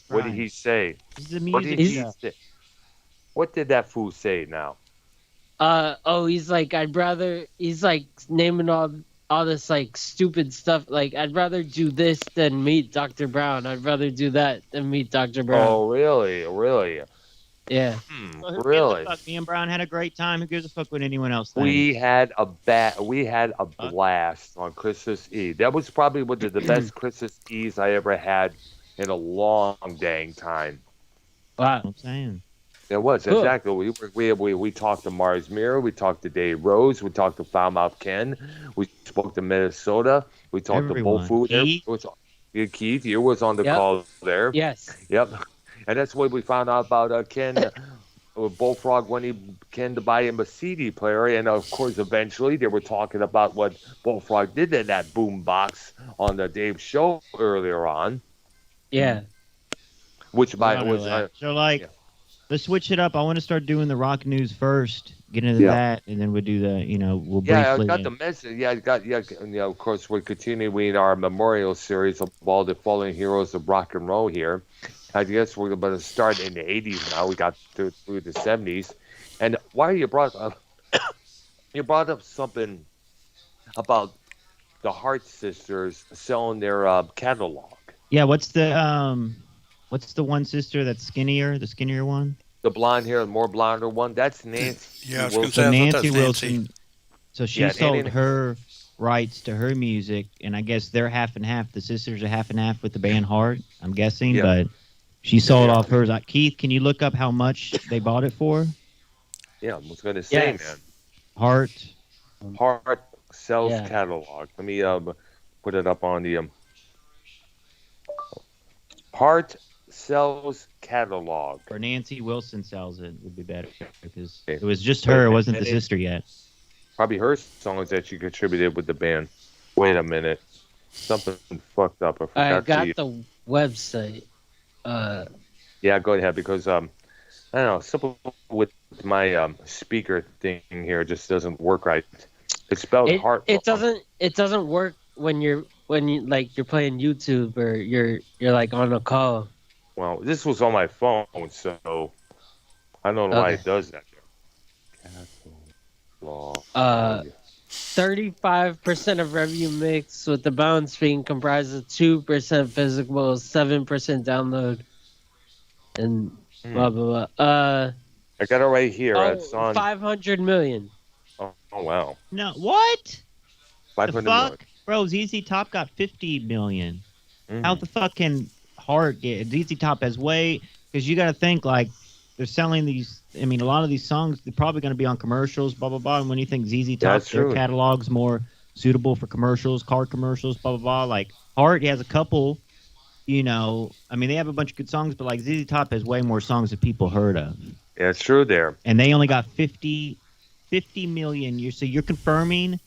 What did he say? This is a What did music he show. say? What did that fool say now? He's like, he's like naming all this like stupid stuff. Like, I'd rather do this than meet Dr. Brown. I'd rather do that than meet Dr. Brown. Oh, really? Really? Yeah. Well, who gives a Really? fuck? Me and Brown had a great time. Who gives a fuck what anyone else We thinks? had we had a Fuck. blast on Christmas Eve. That was probably one of the best Christmas Eves I ever had in a long dang time. Wow. I'm saying. It was Cool. exactly. We talked to Mars Mirror. We talked to Dave Rose. We talked to Foulmouth Ken. We spoke to Minnesota. We talked Everyone. to Bullfood. Keith? Keith, you was on the Yep. call there. Yes. Yep. And that's where we found out about Ken. Bullfrog wanted Ken to buy him a CD player, and of course, eventually they were talking about what Bullfrog did to that boom box on the Dave show earlier on, Yeah. which by I know was that. So like, yeah. let's switch it up. I want to start doing the rock news first. Get into Yeah. that, and then we'll do the. We'll Yeah, I briefly. got the message. Yeah, of course, we're continuing our memorial series of all the fallen heroes of rock and roll here. I guess we're going to start in the 80s now. We got through the 70s. And why you brought up something about the Hart sisters selling their catalog. Yeah, what's the one sister that's skinnier? The skinnier one. The blonde hair, more blonder one. That's Nancy. Yeah, I was gonna Wilson. say, So I thought Nancy that's Wilson. Nancy. So she Yeah, sold Nancy- her rights to her music, and I guess they're half and half. The sisters are half and half with the band Heart, I'm guessing, Yeah. but she sold Yeah. off hers. Keith, can you look up how much they bought it for? Yeah, I was going to say, Yes. Heart. man. Hart sells Yeah. catalog. Let me put it up on the Hart sells catalog. Or Nancy Wilson sells it would be better because Okay. it was just her. It wasn't the And it- sister yet. Probably her songs that she contributed with the band. Wait a minute. Something fucked up. I forgot I got to... the website. Yeah, go ahead, because I don't know, something with my speaker thing here just doesn't work right. It's spelled Hart. It doesn't work when you're like you're playing YouTube or you're like on a call. Well, this was on my phone, so I don't know why Okay. it does that. Catalog. 35% of revenue mix, with the balance being comprised of 2% physical, 7% download, and blah blah blah. I got it right here. It's on. 500 million. Oh, wow. No, what? The 500 fuck, million. bro? ZZ Top got 50 million. Mhm. How the fuck can Heart get? ZZ Top has way, because you got to think like they're selling these. I mean, a lot of these songs they're probably going to be on commercials, blah blah blah. And when you think ZZ Top, That's their true. catalog's more suitable for commercials, car commercials, blah blah blah. Like Heart, he has a couple. I mean, they have a bunch of good songs, but like ZZ Top has way more songs that people heard of, Yeah, it's true there. and they only got 50 million. So you're confirming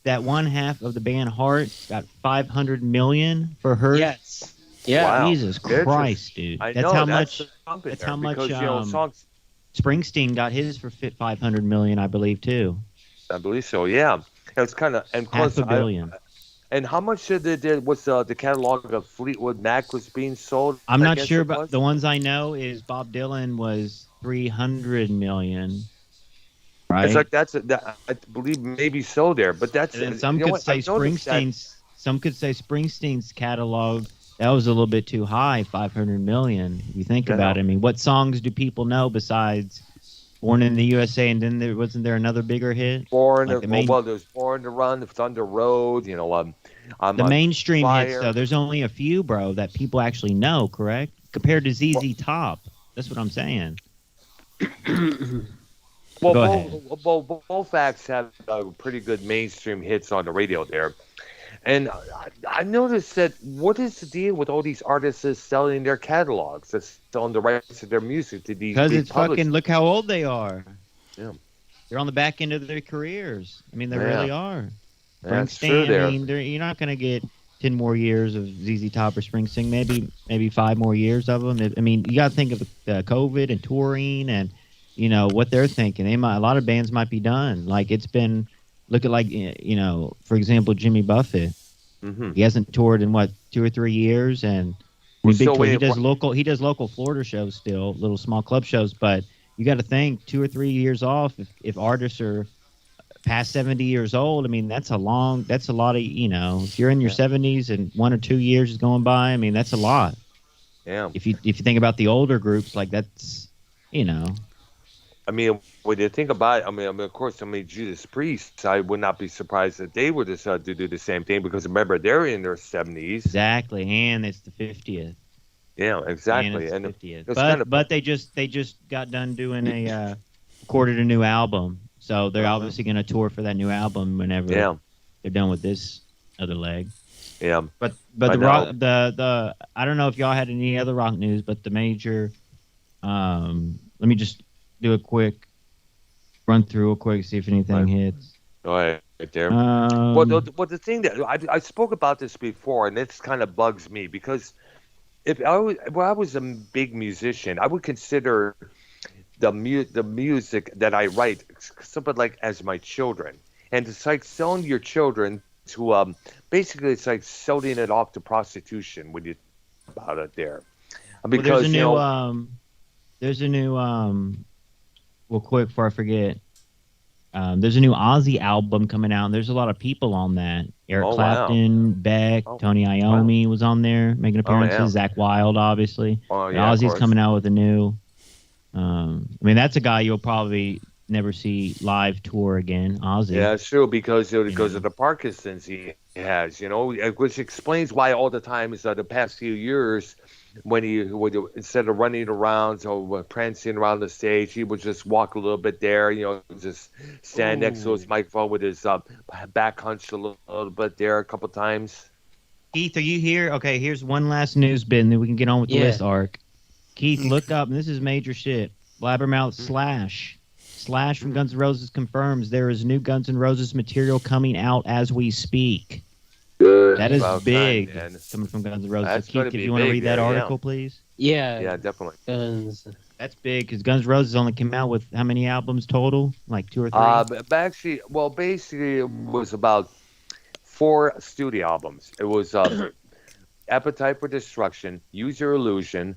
that one half of the band Heart got 500 million for her. Yes. Yeah. Wow. Jesus Interesting. Christ, dude. I That's know, how that's much something that's there, how much, because, songs, Springsteen got his for 500 million, I believe, too. I believe so, yeah. It's kind of, and Half plus, a billion. and how much did they did? What's the catalog of Fleetwood Mac was being sold? I'm I not guess sure, it but was? the ones I know is Bob Dylan was 300 million. Right? It's like I believe maybe so there, but that's And then some you know could what? say I noticed that- Springsteen's catalog, that was a little bit too high, 500 million. If you think Yeah. about it, I mean, what songs do people know besides Born in the USA, and then wasn't there another bigger hit? Born, Like the main- well, there's Born to Run, Thunder Road, I'm The on mainstream hits, Fire. though, there's only a few, bro, that people actually know, correct? Compared to ZZ Top. That's what I'm saying. Well, Go ahead. both acts have pretty good mainstream hits on the radio there. And I noticed that what is the deal with all these artists that's selling their catalogs, that's selling the rights to their music to these Because big it's publishers? fucking, look how old they are. Yeah. They're on the back end of their careers. I mean, they Yeah. really are. That's Springsteen, true there. I mean, you're not going to get 10 more years of ZZ Top or Springsteen, maybe 5 more years of them. I mean, you got to think of COVID and touring and, what they're thinking. A lot of bands might be done. Like, it's been, look at, like, for example, Jimmy Buffett. Mm-hmm. He hasn't toured in, 2 or 3 years, and I We're mean, big still tour. waiting. He does local Florida shows still, little small club shows. But you got to think 2 or 3 years off. If artists are past 70 years old, I mean, that's a lot of, if you're in your Yeah. 70s and 1 or 2 years is going by, I mean, that's a lot. Yeah. If you think about the older groups, like that's, you know, I mean, when you think about it, of course, Judas Priest, I would not be surprised that they would decide to do the same thing because remember, they're in their 70s. exactly. And it's the 50th. Yeah, And exactly. it's And the 50th. it's kind of, But they just got done doing recorded a new album. So they're Uh-huh. obviously going to tour for that new album whenever yeah, they're done with this other leg. yeah. But I the know. rock the I don't know if y'all had any other rock news, but the major let me just do a quick run through real quick, see if anything Right. hits. All right, there. Um, Well, the thing that I spoke about this before, and this kind of bugs me because if I was a big musician, I would consider the music that I write something like as my children, and it's like selling your children to basically it's like selling it off to prostitution when you think about it there, well, because there's a new well, quick before I forget. There's a new Ozzy album coming out, and there's a lot of people on that. Eric Oh, wow. Clapton, Beck, Oh, Tony Iommi was on there making appearances. yeah. Zach Wilde, obviously. Oh, But yeah, of Ozzy's course. coming out with a new. I mean, that's a guy you'll probably never see live tour again. Ozzy. Yeah, it's true because of the Parkinson's he has, which explains why all the times the past few years when he would instead of running around or prancing around the stage, he would just walk a little bit there, just stand next to his microphone with his back hunched a little bit there a couple times. Keith, are you here? Okay, here's one last news bit, and then we can get on with the Yeah. list, Ark. Keith, look up, and this is major shit. Blabbermouth Slash. Slash from Guns N' Roses confirms there is new Guns N' Roses material coming out as we speak. Good. That is About big, time, man. coming from Guns N' Roses. That's So, gonna Keith, if be you want to big, read that yeah, article, please. Yeah. Yeah, definitely. Guns. That's big, because Guns N' Roses only came out with how many albums total? Like 2 or 3? But actually, well, basically, it was about 4 studio albums. It was Appetite for Destruction, Use Your Illusion,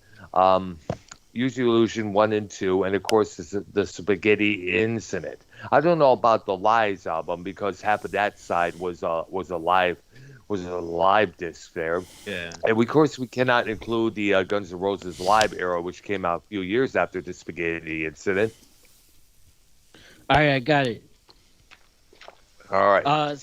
Use Your Illusion 1 and 2, and of course the Spaghetti Incident. I don't know about the Lies album because half of that side was a live disc there. Yeah. And of course we cannot include the Guns N' Roses live era, which came out a few years after the Spaghetti Incident. All right, I got it. All right.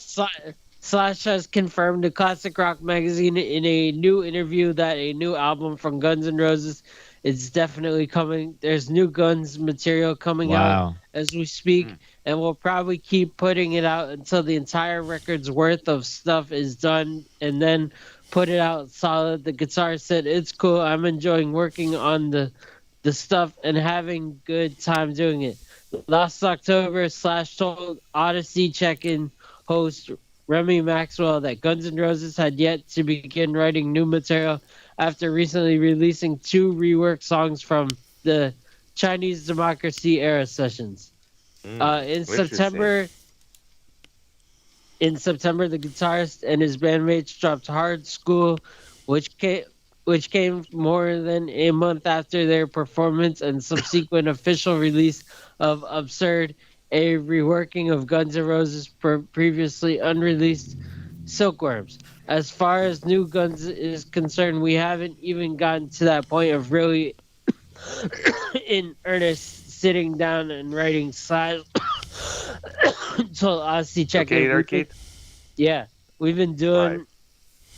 Slash has confirmed to Classic Rock magazine in a new interview that a new album from Guns N' Roses is definitely coming. There's new Guns material coming out Wow. as we speak, and we'll probably keep putting it out until the entire record's worth of stuff is done, and then put it out solid. The guitarist said, "It's cool. I'm enjoying working on the stuff and having good time doing it." Last October, Slash told Odyssey check-in host Remy Maxwell that Guns N' Roses had yet to begin writing new material after recently releasing 2 reworked songs from the Chinese Democracy era sessions. In September, the guitarist and his bandmates dropped Hard School, which came more than a month after their performance and subsequent official release of Absurd, a reworking of Guns N' Roses' previously unreleased Silkworms. As far as new Guns is concerned, we haven't even gotten to that point of really in earnest sitting down and writing slides. So Odyssey check Okay, in. there, Keith. Yeah, we've been doing Right.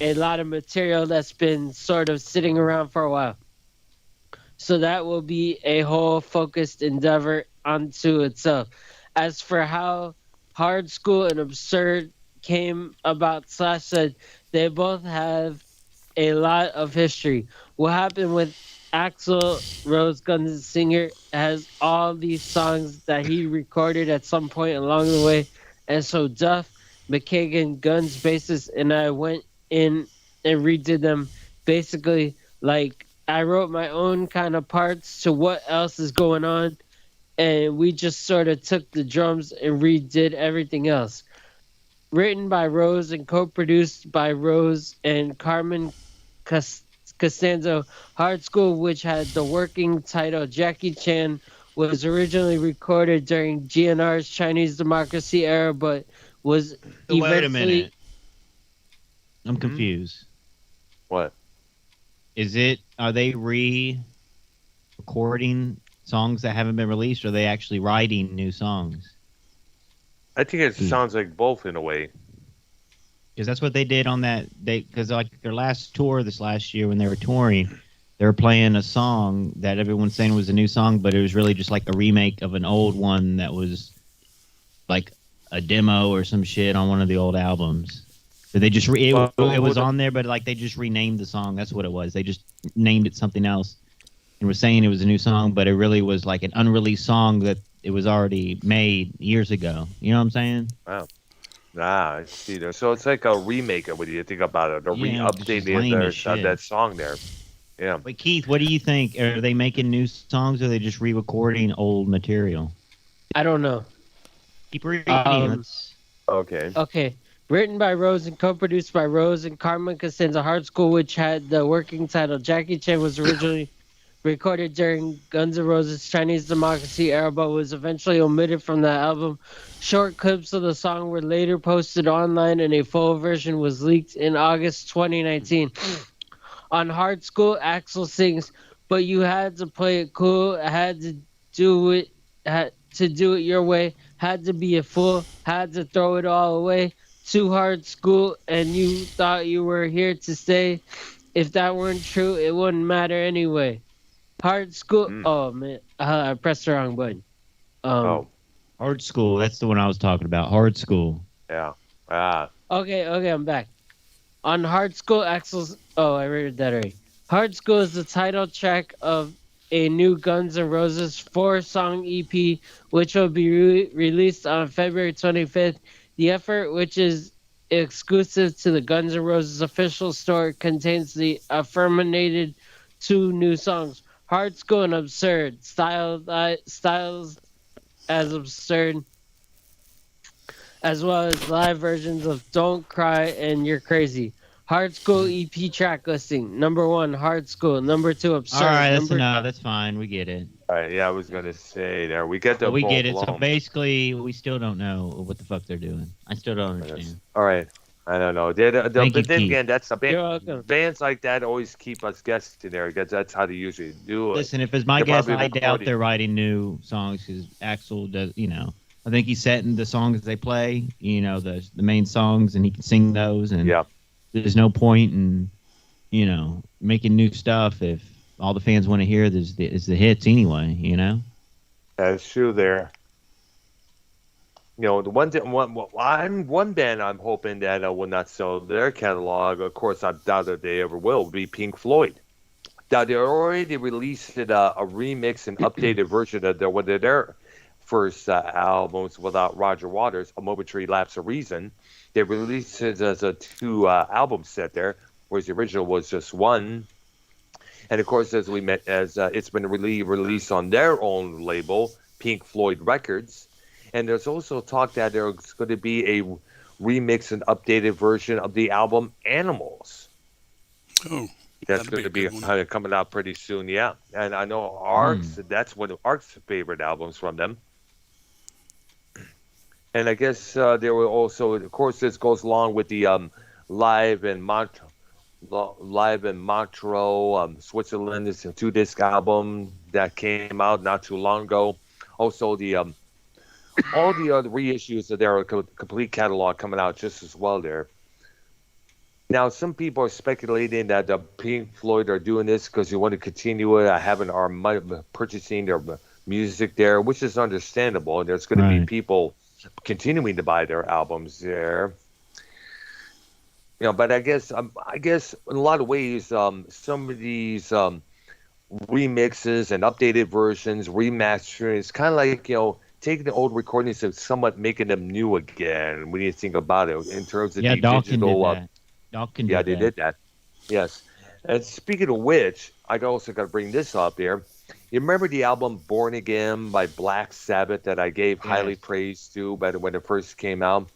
a lot of material that's been sort of sitting around for a while. So that will be a whole focused endeavor unto itself. As for how Hard School and Absurd came about, Slash said they both have a lot of history. What happened with Axl Rose, Guns' singer, has all these songs that he recorded at some point along the way. And so Duff McKagan, Guns bassist, and I went in and redid them. Basically, like, I wrote my own kind of parts to what else is going on, and we just sort of took the drums and redid everything else. Written by Rose and co-produced by Rose and Carmen Costanza. Hard School, which had the working title Jackie Chan, was originally recorded during GNR's Chinese Democracy era, but was So wait a eventually. minute. I'm confused. What? Are they re-recording songs that haven't been released, or are they actually writing new songs? I think it sounds like both in a way. Because that's what they did on that. Because like their last tour this last year when they were touring, they were playing a song that everyone's saying was a new song, but it was really just like a remake of an old one that was like a demo or some shit on one of the old albums. So they just it was on there, but like they just renamed the song. That's what it was. They just named it something else and were saying it was a new song, but it really was like an unreleased song that it was already made years ago. You know what I'm saying? Wow. I see there. So it's like a remake of what you think about it, a re-updating of that song there. Yeah. Wait, Keith, what do you think? Are they making new songs, or are they just re-recording old material? I don't know. Keep reading. Okay. Okay. Written by Rose and co-produced by Rose and Carmen Costanza. Hard School, which had the working title Jackie Chan, was originally recorded during Guns N' Roses' Chinese Democracy era, but was eventually omitted from the album. Short clips of the song were later posted online, and a full version was leaked in August 2019. On Hard School, Axl sings, "But you had to play it cool, had to do it your way, had to be a fool, had to throw it all away. Too hard school, and you thought you were here to stay. If that weren't true, it wouldn't matter anyway." Hard School. Oh man, I pressed the wrong button. Hard School. That's the one I was talking about. Hard School. Yeah. Okay, I'm back. On Hard School, Axl's. Oh, I read that already. Hard School is the title track of a new Guns N' Roses 4-song EP, which will be released on February 25th. The effort, which is exclusive to the Guns N' Roses official store, contains the aforementioned 2 new songs, Hard School and Absurd, styles as absurd, as well as live versions of Don't Cry and You're Crazy. Hard School EP track listing. Number 1, Hard School. Number 2, Absurd. All right, that's enough. That's fine. We get it. All right, yeah, I was going to say there. We get the we get it. alone. So basically, we still don't know what the fuck they're doing. I still don't understand. All right. I don't know. But then again, that's a bands like that always keep us guessing there because that's how they usually do it. Listen, if it's my guess, I doubt they're writing new songs because Axl does, I think he's setting the songs they play, the main songs, and he can sing those. And there's no point in, making new stuff if all the fans want to hear is the hits anyway, That's true there. The one band I'm hoping that will not sell their catalog. Of course, I doubt that they ever will. Be Pink Floyd. Now they already released a remix and updated version of one of their first albums without Roger Waters, A Momentary Lapse of Reason. They released it as a 2 album set there, whereas the original was just 1. And of course, as it's been released on their own label, Pink Floyd Records. And there's also talk that there's going to be a remix and updated version of the album Animals. Oh, that's going to be coming out pretty soon, yeah. And I know that's one of Ark's favorite albums from them. And I guess there were also, of course, this goes along with the Live in Montreux, Switzerland. It's a 2-disc album that came out not too long ago. Also, all the other reissues of their complete catalog coming out just as well there. Now, some people are speculating that the Pink Floyd are doing this because they want to continue having our purchasing their music there, which is understandable. And there's going to be people continuing to buy their albums there. But I guess in a lot of ways, some of these remixes and updated versions, remastering, it's kind of like taking the old recordings and somewhat making them new again. When you think about it, in terms of the digital, they did that. Yes. And speaking of which, I also got to bring this up here. You remember the album Born Again by Black Sabbath that I gave highly praise to when it first came out?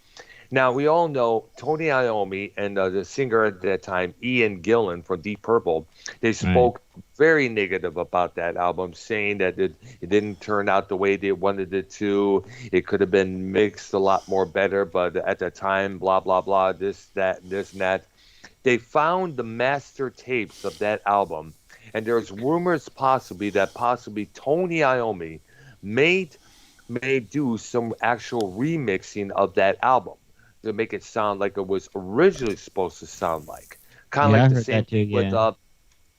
Now we all know Tony Iommi and the singer at that time, Ian Gillan from Deep Purple. They Right. spoke very negative about that album, saying that it didn't turn out the way they wanted it to. It could have been mixed a lot more better, but at the time, blah blah blah, this and that. They found the master tapes of that album, and there's rumors possibly Tony Iommi may may do some actual remixing of that album to make it sound like it was originally supposed to sound like. Kind of Yeah, like I the heard same that too. thing with Yeah.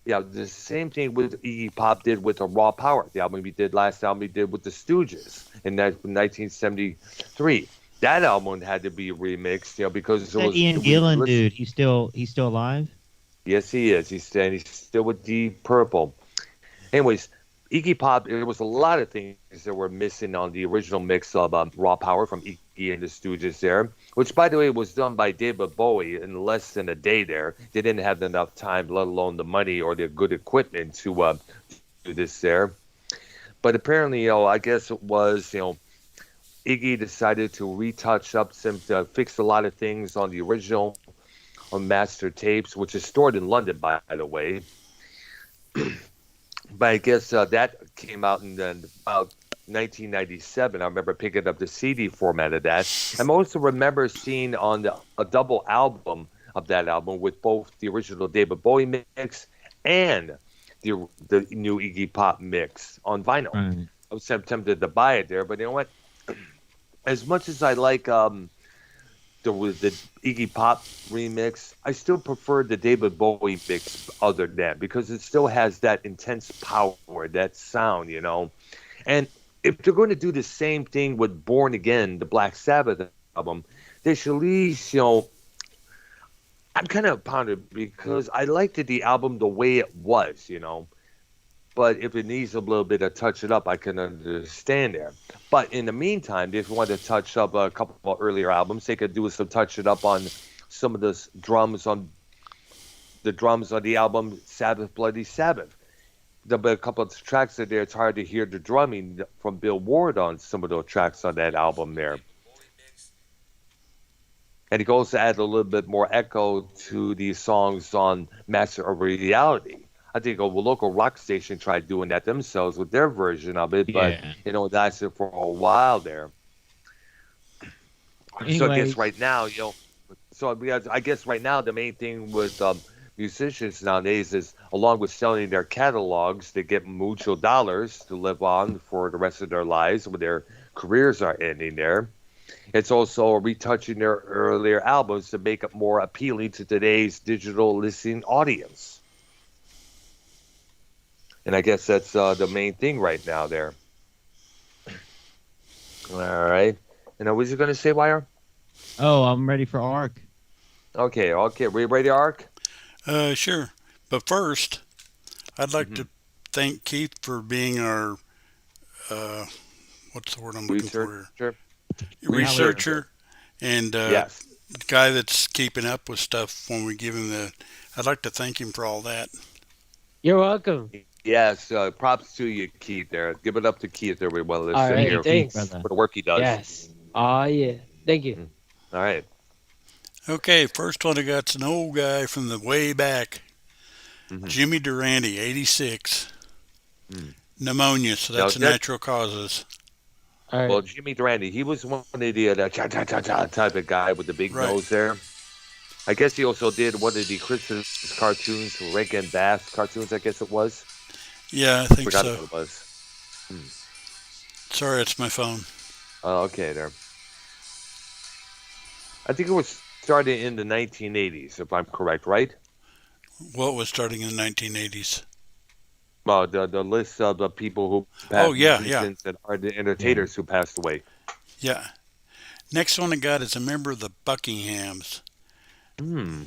yeah, the same thing with Iggy Pop did with the Raw Power, the album he did last album he did with the Stooges in 1973. That album had to be remixed, because That Ian it was Gillan listen. dude, he's still alive? Yes, he is. He's still with Deep Purple. Anyways, Iggy Pop, there was a lot of things that were missing on the original mix of Raw Power from Iggy and the Stooges there, which, by the way, was done by David Bowie in less than a day there. They didn't have enough time, let alone the money or the good equipment to do this there. But apparently, I guess it was, Iggy decided to retouch up to fix a lot of things on the original on master tapes, which is stored in London, by the way. But I guess that came out in about 1997. I remember picking up the CD format of that. I also remember seeing on a double album of that album with both the original David Bowie mix and the new Iggy Pop mix on vinyl. Right. I was tempted to buy it there, but you know what? As much as I like the Iggy Pop remix, I still prefer the David Bowie mix other than that because it still has that intense power, that sound. And if they're going to do the same thing with Born Again, the Black Sabbath album, they should at least. I'm kind of pondering because I liked the album the way it was. But if it needs a little bit of touch it up, I can understand there. But in the meantime, if you want to touch up a couple of earlier albums, they could do some touch it up on some of the drums on the album Sabbath Bloody Sabbath. There'll be a couple of tracks in there. It's hard to hear the drumming from Bill Ward on some of those tracks on that album there. And he goes to add a little bit more echo to these songs on Master of Reality. I think a local rock station tried doing that themselves with their version of it, but Yeah. it lasted for a while there. So I guess Anyways, right now, I guess right now the main thing with musicians nowadays is, along with selling their catalogs, they get mucho dollars to live on for the rest of their lives when their careers are ending there. It's also retouching their earlier albums to make it more appealing to today's digital listening audience. And I guess that's the main thing right now there. All right. And what was you going to say, Wire? oh, I'm ready for Ark. Okay. We ready, Ark? Sure. But first, I'd like Mm-hmm. to thank Keith for being our, uh, what's the word I'm looking for Researcher? here? Researcher and Yes. guy that's keeping up with stuff when we give him I'd like to thank him for all that. You're welcome. Yes. Props to you, Keith, there. Give it up to Keith, everyone All listening right, here thanks. brother. for the work he does. Yes. Oh yeah. Thank you. All right. Okay, first one I got's an old guy from the way back, Mhm. Jimmy Durante, 86. Mm. Pneumonia, so Now, that's natural causes. All right. well, Jimmy Durante, he was one of the cha-cha-cha-cha type of guy with the big Right. nose there. I guess he also did one of the Christmas cartoons, Rankin Bass cartoons, I guess it was. Yeah, I think Forgot so. what it was. Sorry, it's my phone. Oh, okay, there. I think it was started in the 1980s, if I'm correct, right? What was starting in the 1980s? Well, the list of the people who Oh, passed, yeah. musicians and are the entertainers who passed away. Yeah. Next one I got is a member of the Buckinghams, I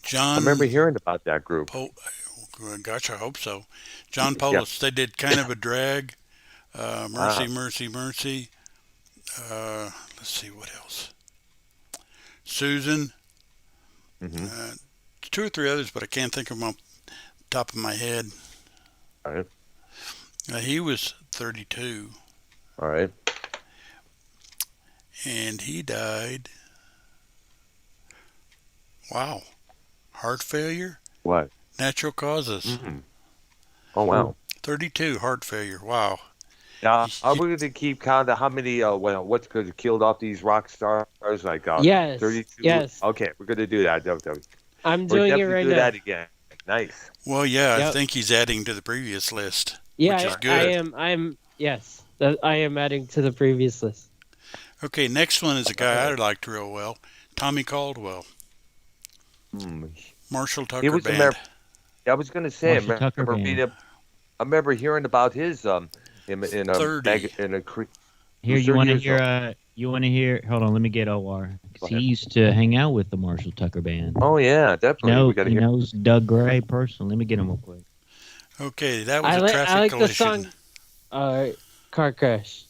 John remember hearing about that group. Gosh, I hope so. John Polis. They did kind of a drag. Mercy, Ah. Mercy, Mercy. Let's see what else. Susan. Mm-hmm. Two or three others, but I can't think of them off the top of my head. All right. He was 32, All right. and he died Wow. Heart failure? What? Natural causes. Mm. Oh wow. 32 heart failure. Wow. Now, You, are you, we going to keep count of how many, what's because killed off these rock stars? Like Yes, 32? yes. Okay, we're going to do that. I'm We'll doing it definitely right do now. that again. Nice. well, yeah, I Yep. think he's adding to the previous list, Yeah, which is I good. am. Yes. I am adding to the previous list. Okay, next one is a guy I liked real well, Tommy Caldwell, Hmm. Marshall He Tucker was Band. I was going to say, Marshall Tucker Band. I remember hearing about his, in a 30. he Here, was you 30 want to years hear? old. You want to hear? Hold on, let me get OR Go because he ahead. used to hang out with the Marshall Tucker Band. Oh, yeah, definitely. We got to He hear. knows Doug Gray personally. Let me get him real quick. Okay, that was a I traffic like the collision. song. Car crash.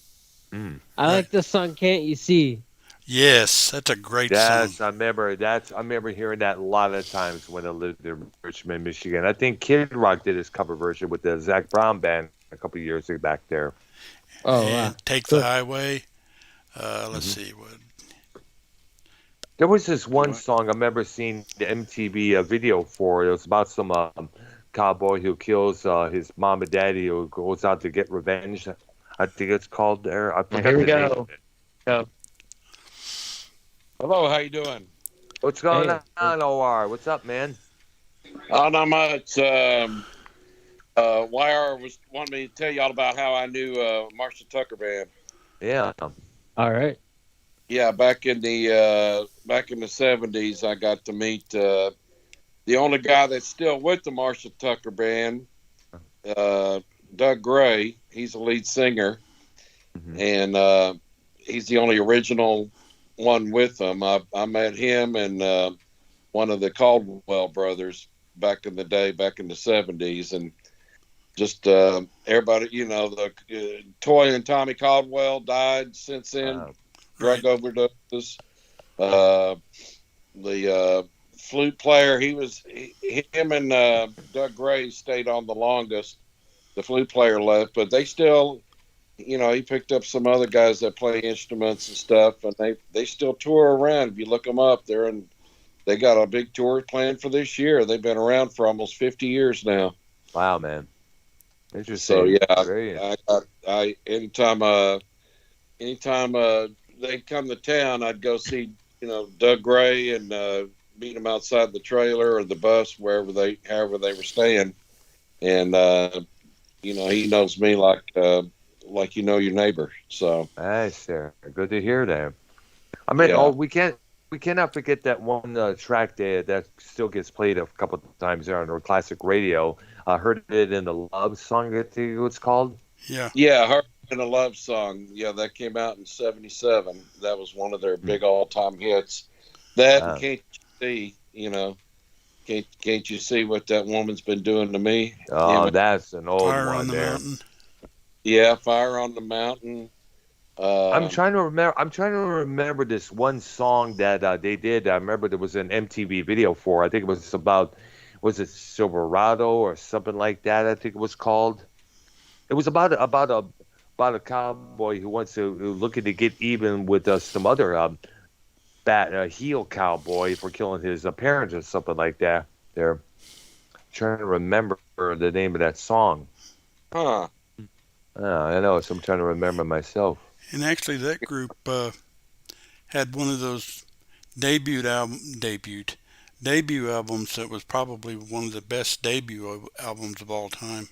Mm. I Right. like the song "Can't You See." Yes, that's a great song. Yes, I remember hearing that a lot of times when I lived in Richmond, Michigan. I think Kid Rock did his cover version with the Zach Brown band a couple of years back there. Oh wow. And Take the Cool. Highway. Let's Hmm. see what. There was this one song I remember seeing the MTV video for. It was about some cowboy who kills his mom and daddy who goes out to get revenge. I think it's called there. I Now, forgot here we the name go. of it. Go. Hello, how you doing? What's going Hey. on, OR? What's up, man? Oh, not much. YR was wanting me to tell y'all about how I knew Marshall Tucker Band. Yeah. All right. Yeah, back in the '70s, I got to meet the only guy that's still with the Marshall Tucker Band, uh, Doug Gray. He's the lead singer, Hmm. and he's the only original one with them. I met him and one of the Caldwell brothers back in the day, back in the '70s, and just everybody, the Toy and Tommy Caldwell died since then, Right. drug overdoses. Uh, the flute player, him and Doug Gray stayed on the longest. The flute player left, but they still, he picked up some other guys that play instruments and stuff, and they still tour around. If you look them up, they got a big tour planned for this year. They've been around for almost 50 years now. Wow, man. So Interesting. yeah, Very. I anytime they come to town, I'd go see Doug Gray and meet them outside the trailer or the bus however they were staying, and he knows me like your neighbor. So Nice, there. Good to hear that. I mean, yeah, we cannot forget that one track there that still gets played a couple of times there on our classic radio. I heard it in the Love song. I think it was called. Yeah. yeah, her and a love song. Yeah, that came out in '77. That was one of their big all-time hits. That and Wow. can't you see? Can't you see what that woman's been doing to me? Oh, that's an old Fire on one the there. Mountain. Yeah, Fire on the Mountain. I'm trying to remember this one song that they did. I remember there was an MTV video for. I think it was about, was it Silverado or something like that? I think it was called. It was about a cowboy who's looking to get even with some other bad heel cowboy for killing his parents or something like that. They're trying to remember the name of that song. Huh. I know, so I'm trying to remember myself. And actually, that group had one of those debut albums that was probably one of the best debut albums of all time.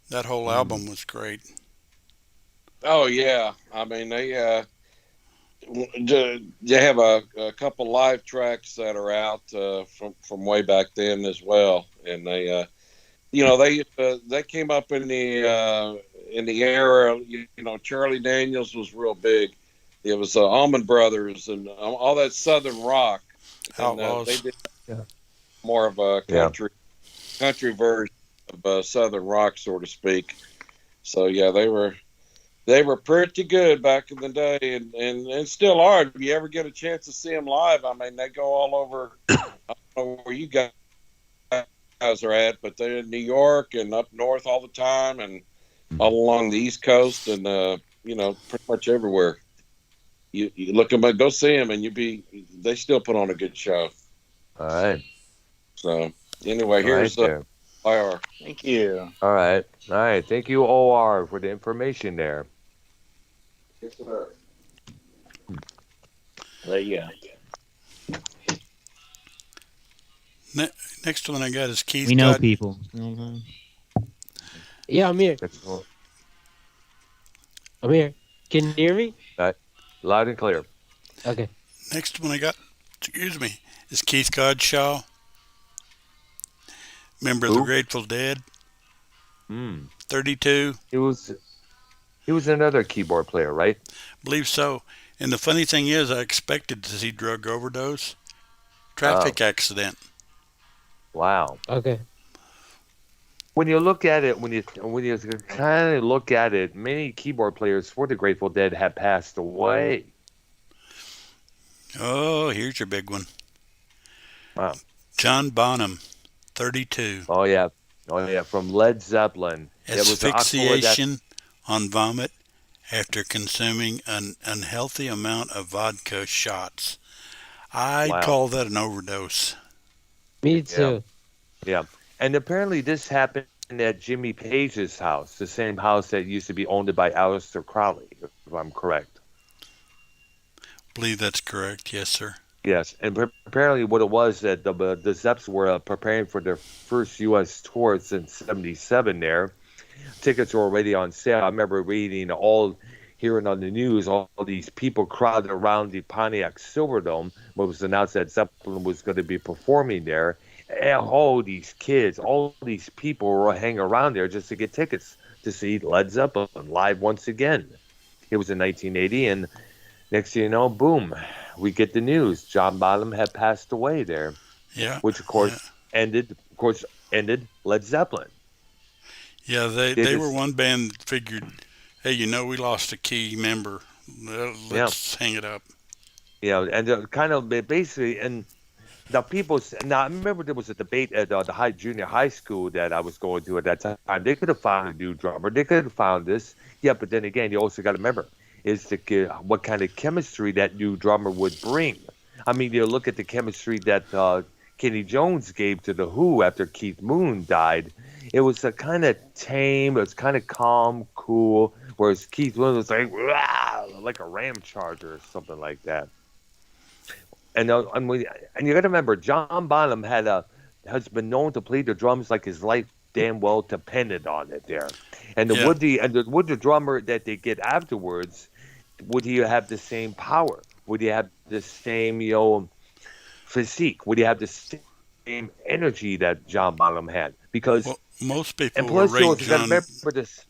That whole Mm. album was great. Oh yeah. I mean they have a couple live tracks that are out from way back then as well, and they came up in the era. Charlie Daniels was real big. It was Allman Brothers and all that Southern rock, and they Outlaws. did more of a Yeah. country version of Southern rock, so to speak. So yeah, they were pretty good back in the day, and still are. If you ever get a chance to see them live, I mean, they go all over. I don't know where you guys are at, but they're in New York and up north all the time, and all along the East Coast, and pretty much everywhere. You look them up, go see them, and they still put on a good show. All right. So anyway, All right here's there. IR. Thank you. All right. All right. Thank you, OR, for the information there. Yes, sir. There you go. Next one I got is Keith We know God. people. You know what I'm saying? Yeah, I'm here. That's all I'm here. Can you hear me? right. Loud and clear. Okay. Next one I got, excuse me, is Keith Godshaw, member of the Who? Grateful Dead, Hmm. 32. He was another keyboard player, right? Believe so. And the funny thing is, I expected to see drug overdose, Oh, traffic accident. wow. Okay. When you look at it, when you kind of look at it, many keyboard players for the Grateful Dead have passed away. Oh, here's your big one. Wow. John Bonham, 32. Oh yeah. Oh yeah. From Led Zeppelin. It was October that. Asphyxiation on vomit after consuming an unhealthy amount of vodka shots. I'd Wow. call that an overdose. Me Yeah. too. Yeah. And apparently this happened at Jimmy Page's house, the same house that used to be owned by Aleister Crowley, if I'm correct. Believe that's correct. Yes, sir. Yes, and apparently what it was that the Zeps were preparing for their first U.S. tour since '77. There, tickets were already on sale. I remember hearing on the news, all these people crowded around the Pontiac Silverdome when it was announced that Zeppelin was going to be performing there. And all these kids, all these people were hanging around there just to get tickets to see Led Zeppelin live once again. It was in 1980, and next thing you know, boom, we get the news. John Bonham had passed away there, Yeah. which of Yeah. course ended Led Zeppelin. Yeah, They they were just one band that figured, hey, we lost a key member. yeah, Let's hang it up. and kind of basically and the people. Now I remember there was a debate at the junior high school that I was going to at that time. They could have found a new drummer. They could have found this. Yeah, but then again, you also got to remember is what kind of chemistry that new drummer would bring. I mean, you look at the chemistry that Kenny Jones gave to the Who after Keith Moon died. It was a kind of tame. It was kind of calm, cool. Whereas Keith Moon was like, "Rah," like a ram charger or something like that. And you got to remember, John Bonham has been known to play the drums like his life damn well depended on it there. And Yeah. would the drummer that they get afterwards, would he have the same power? Would he have the same physique? Would he have the same energy that John Bonham had? Because Well, most and people will plus you rank also got to John. remember this.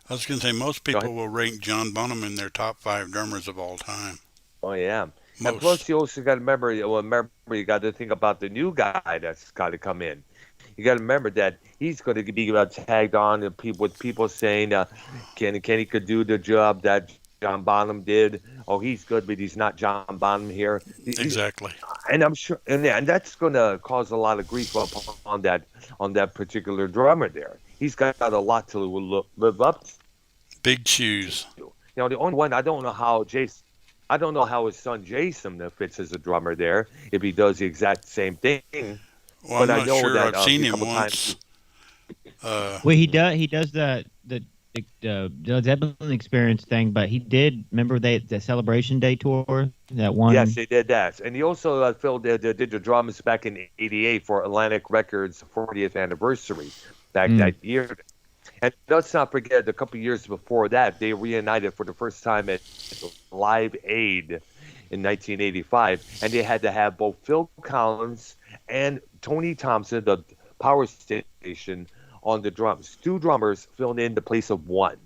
I was going to say most Go ahead. people will rank John Bonham in their top 5 drummers of all time. Oh yeah. And Most. plus, you also got to remember. You got to think about the new guy that's got to come in. You got to remember that he's going to be tagged on with people saying, Kenny could do the job that John Bonham did. Oh, he's good, but he's not John Bonham here. Exactly. And I'm sure, and that's going to cause a lot of grief on that particular drummer there. He's got a lot to live up to. Big shoes. The only one I don't know how his son Jason fits as a drummer there if he does the exact same thing. Well, I'm But I not know sure. that I've seen a him couple once. Well, he does the Zeppelin experience thing, but he did remember the Celebration Day tour that one. Yes, they did that, and he also did the drums back in '88 for Atlantic Records' 40th anniversary back that year. And let's not forget, a couple years before that, they reunited for the first time at Live Aid in 1985, and they had to have both Phil Collins and Tony Thompson, the Power Station, on the drums. 2 drummers filled in the place of 1.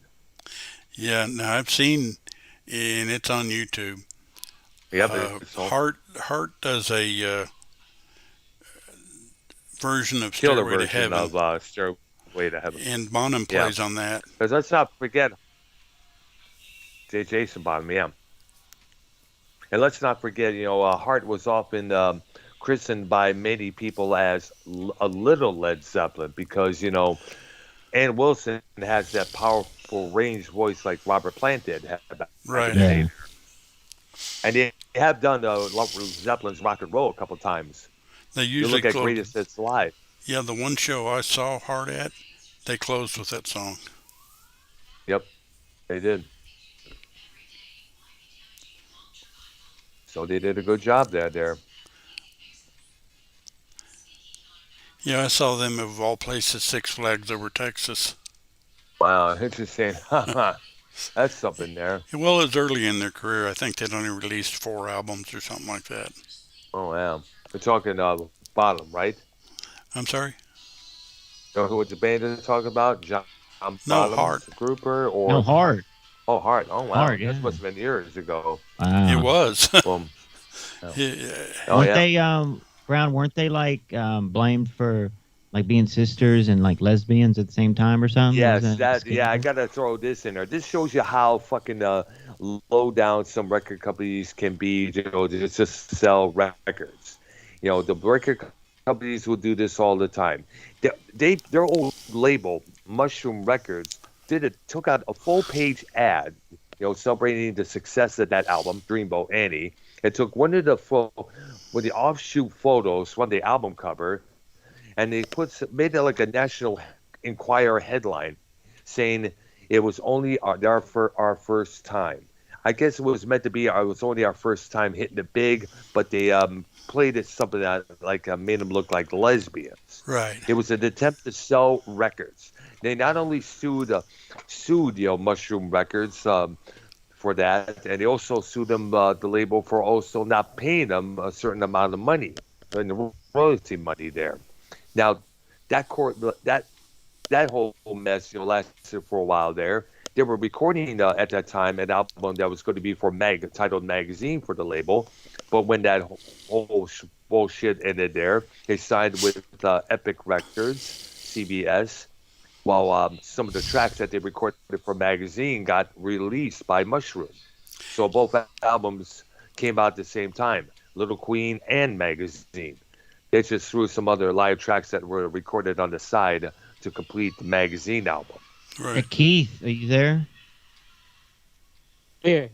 Yeah, now I've seen, and it's on YouTube. Yep. Hart does a version of Killer Stairway to version Heaven, of Stairway to Heaven. and Bonham Yeah. plays on that. Because let's not forget Jason Bonham, yeah. And let's not forget, Hart was often christened by many people as a little Led Zeppelin because, Ann Wilson has that powerful range voice like Robert Plant did back in the Right. day. And have done Zeppelin's Rock and Roll a couple times. They You usually look at close. Greatest Hits Live. Yeah, the one show I saw Hard at, they closed with that song. Yep, they did. So they did a good job there. Yeah, I saw them of all places, Six Flags over Texas. Wow, interesting. That's something there. Well, it was early in their career. I think they'd only released 4 albums or something like that. Oh, yeah. We're talking Bottom, right? I'm sorry? You know what the band is talking about? John No, Hard. Bottom's Grouper No, or Hard. Oh, Hard. Oh, wow. Hard, yeah. This must have been years ago. Wow. It was. Boom. Yeah. Oh, Weren't yeah. they Brown? Weren't they like blamed for like being sisters and like lesbians at the same time or something? Yes, Was that. a Yeah, I scandal? gotta throw this in there. This shows you how fucking low down some record companies can be. You know, to just sell records. You know, the record companies will do this all the time. Their old label, Mushroom Records, took out a full page ad. You know, celebrating the success of that album, Dreamboat Annie. It took one of the offshoot photos from the album cover, and they made it like a National Enquirer headline, saying it was only our first time. I guess it was meant to be. It was only our first time hitting it big, but they played it something that like made them look like lesbians. Right. It was an attempt to sell records. They not only sued Mushroom Records for that, and they also sued them, the label, for also not paying them a certain amount of money, and the royalty money there. Now, that whole mess, lasted for a while there. They were recording at that time an album that was going to be for titled Magazine for the label, but when that whole bullshit ended there, they signed with Epic Records, CBS. While some of the tracks that they recorded for Magazine got released by Mushroom. So both albums came out at the same time, Little Queen and Magazine. They just threw some other live tracks that were recorded on the side to complete the Magazine album. Hey, Right. Keith, are you there? Here.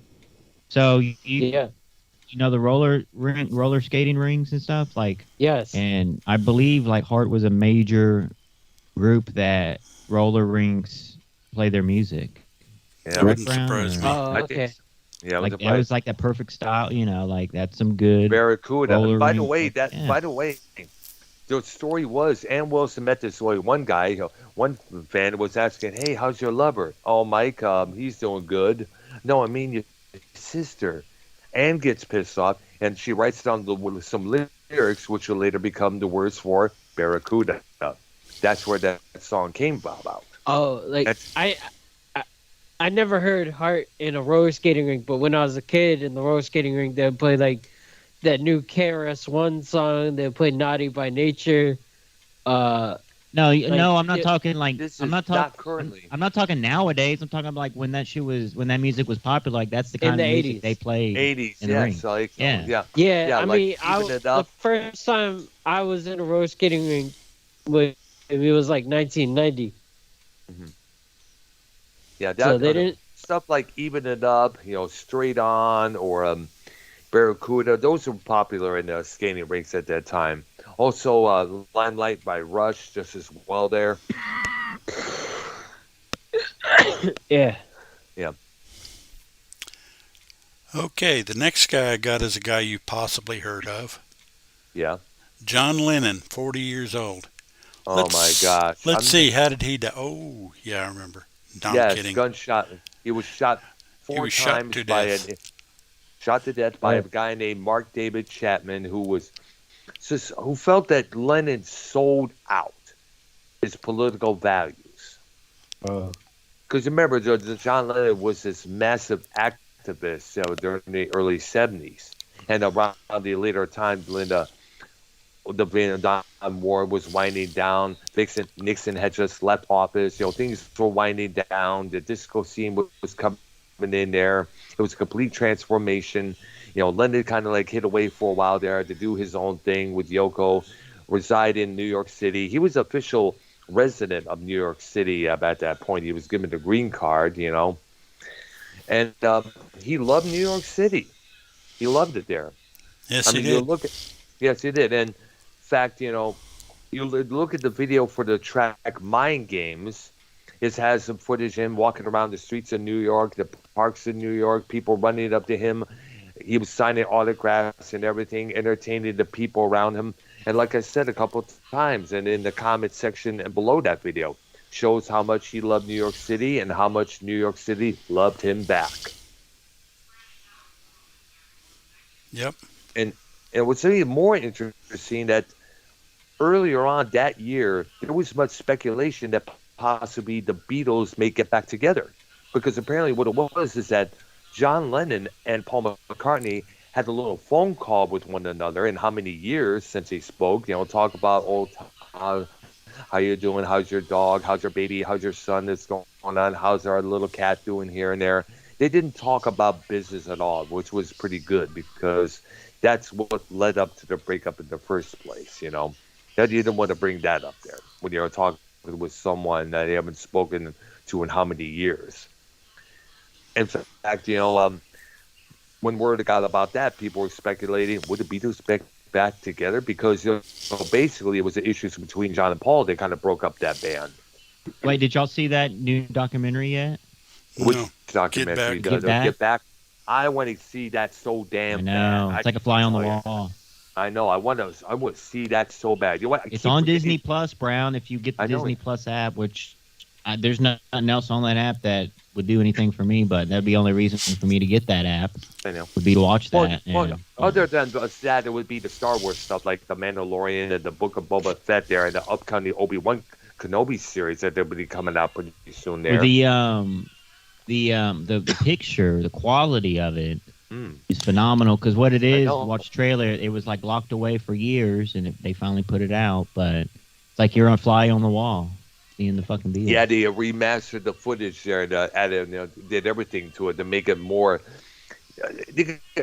So you Yeah. know the roller skating rings and stuff like, Yes. and I believe like Heart was a major group that roller rinks play their music. Yeah, Wouldn't Brown, surprise or- me. Oh, I think okay. so. Yeah, Like that was like that perfect style, like that's some good. Barracuda. roller And by the rink, way, yeah. the story was Ann Wilson met this way. One guy, one fan was asking, "Hey, how's your lover?" "Oh, Mike, he's doing good." "No, I mean your sister." Ann gets pissed off, and she writes down some lyrics, which will later become the words for Barracuda. That's where that song came about. Oh, like That's- I never heard Heart in a roller skating rink, but when I was a kid in the roller skating rink, they would play like that new KRS-One song. They would play Naughty by Nature. No, Like, no, I'm not it- talking like This I'm is not not talking. currently. I'm not talking nowadays. I'm talking about like when that music was popular. Like that's the kind the of music 80s. they played. 80s, in the yes. ring. Like, Yeah. yeah. Yeah, Yeah, I like, mean, Even It the Up. first time I was in a roller skating rink, it was like 1990. Yeah, So that they didn't. stuff like Even It Up, Straight On, or Barracuda. Those were popular in the skating rinks at that time. Also, Limelight by Rush, just as well there. Yeah. Okay, the next guy I got is a guy you possibly heard of. Yeah. John Lennon, 40 years old. Oh my gosh. Let's see, how did he die? Oh, yeah, I remember. No, I'm Yes, kidding. gunshot. He was shot four was shot times to by death. shot to death by Yeah. a guy named Mark David Chapman, who felt that Lennon sold out his political values. Because remember, John Lennon was this massive activist during the early 70s. And around the later time, the Vietnam War was winding down. Nixon had just left office. Things were winding down. The disco scene was coming in there. It was a complete transformation. Lennon kind of like hid away for a while there to do his own thing with Yoko, reside in New York City. He was official resident of New York City at that point. He was given the green card, and he loved New York City. He loved it there. Yes, I he mean, you did. look at, yes, he did. And in fact, you look at the video for the track Mind Games. It has some footage of him walking around the streets of New York, the parks in New York, people running up to him. He was signing autographs and everything, entertaining the people around him. And like I said a couple of times, and in the comment section below that video, shows how much he loved New York City and how much New York City loved him back. Yep. And what's even more interesting that earlier on that year, there was much speculation that possibly the Beatles may get back together. Because apparently what it was is that John Lennon and Paul McCartney had a little phone call with one another and how many years since they spoke, talk about how you doing, how's your dog, how's your baby, how's your son that's going on, how's our little cat doing here and there. They didn't talk about business at all, which was pretty good because that's what led up to the breakup in the first place, That you didn't want to bring that up there when you're talking with someone that you haven't spoken to in how many years. In fact, when word got about that, people were speculating, would the Beatles back together? Because basically it was the issues between John and Paul that kind of broke up that band. Wait, did y'all see that new documentary yet? Which No. documentary? Get Back? Get Back. I want to see that so damn I know. bad. It's like a fly on the wall. I know. I want to see that so bad. You know what? It's on Disney Plus, Brown. If you get the Disney Plus app, which there's nothing else on that app that would do anything for me, but that'd be the only reason for me to get that app. I know. Would be to watch that. Other than that, it would be the Star Wars stuff like the Mandalorian and the Book of Boba Fett there, and the upcoming Obi-Wan Kenobi series that they'll be coming out pretty soon there. The picture, the quality of it is phenomenal. Because what it is, watch the trailer, it was like locked away for years, and they finally put it out. But it's like you're on fly on the wall, seeing the fucking Beatles. Yeah, they remastered the footage there, and added, did everything to it to make it more.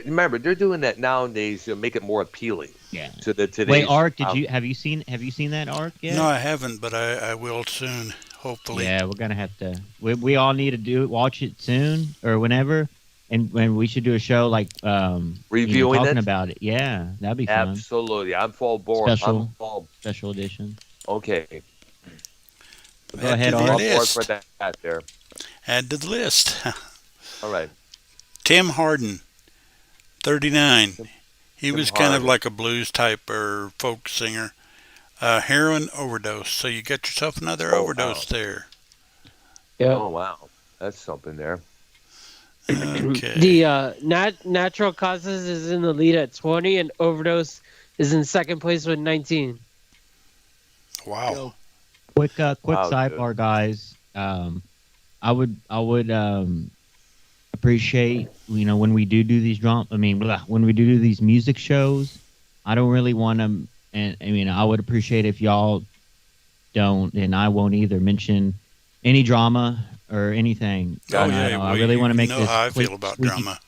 Remember, they're doing that nowadays to make it more appealing. Yeah. To the today's. Wait, Ark, have you seen that Ark yet? No, I haven't, but I will soon, hopefully. Yeah, we're gonna have to. We all need to watch it soon or whenever, and we should do a show like reviewing talking it about it. Yeah, that'd be fun. Absolutely, I'm full board. Special edition. Okay. Go ahead, Art. List. For that there. Add to the list. All right. Tim Hardin, 39. He was kind of Hardin. like a blues type or folk singer. Heroin overdose. So you got yourself another overdose there. Yeah. Oh wow, that's something there. Okay. The natural causes is in the lead at 20, and overdose is in second place with 19. Wow. Quick Wow, sidebar, guys. I would appreciate when we do these when we do these music shows. I don't really want to, and I would appreciate if y'all don't, and I won't either, mention any drama or anything. Oh yeah, I really want to make this. How I feel about drama.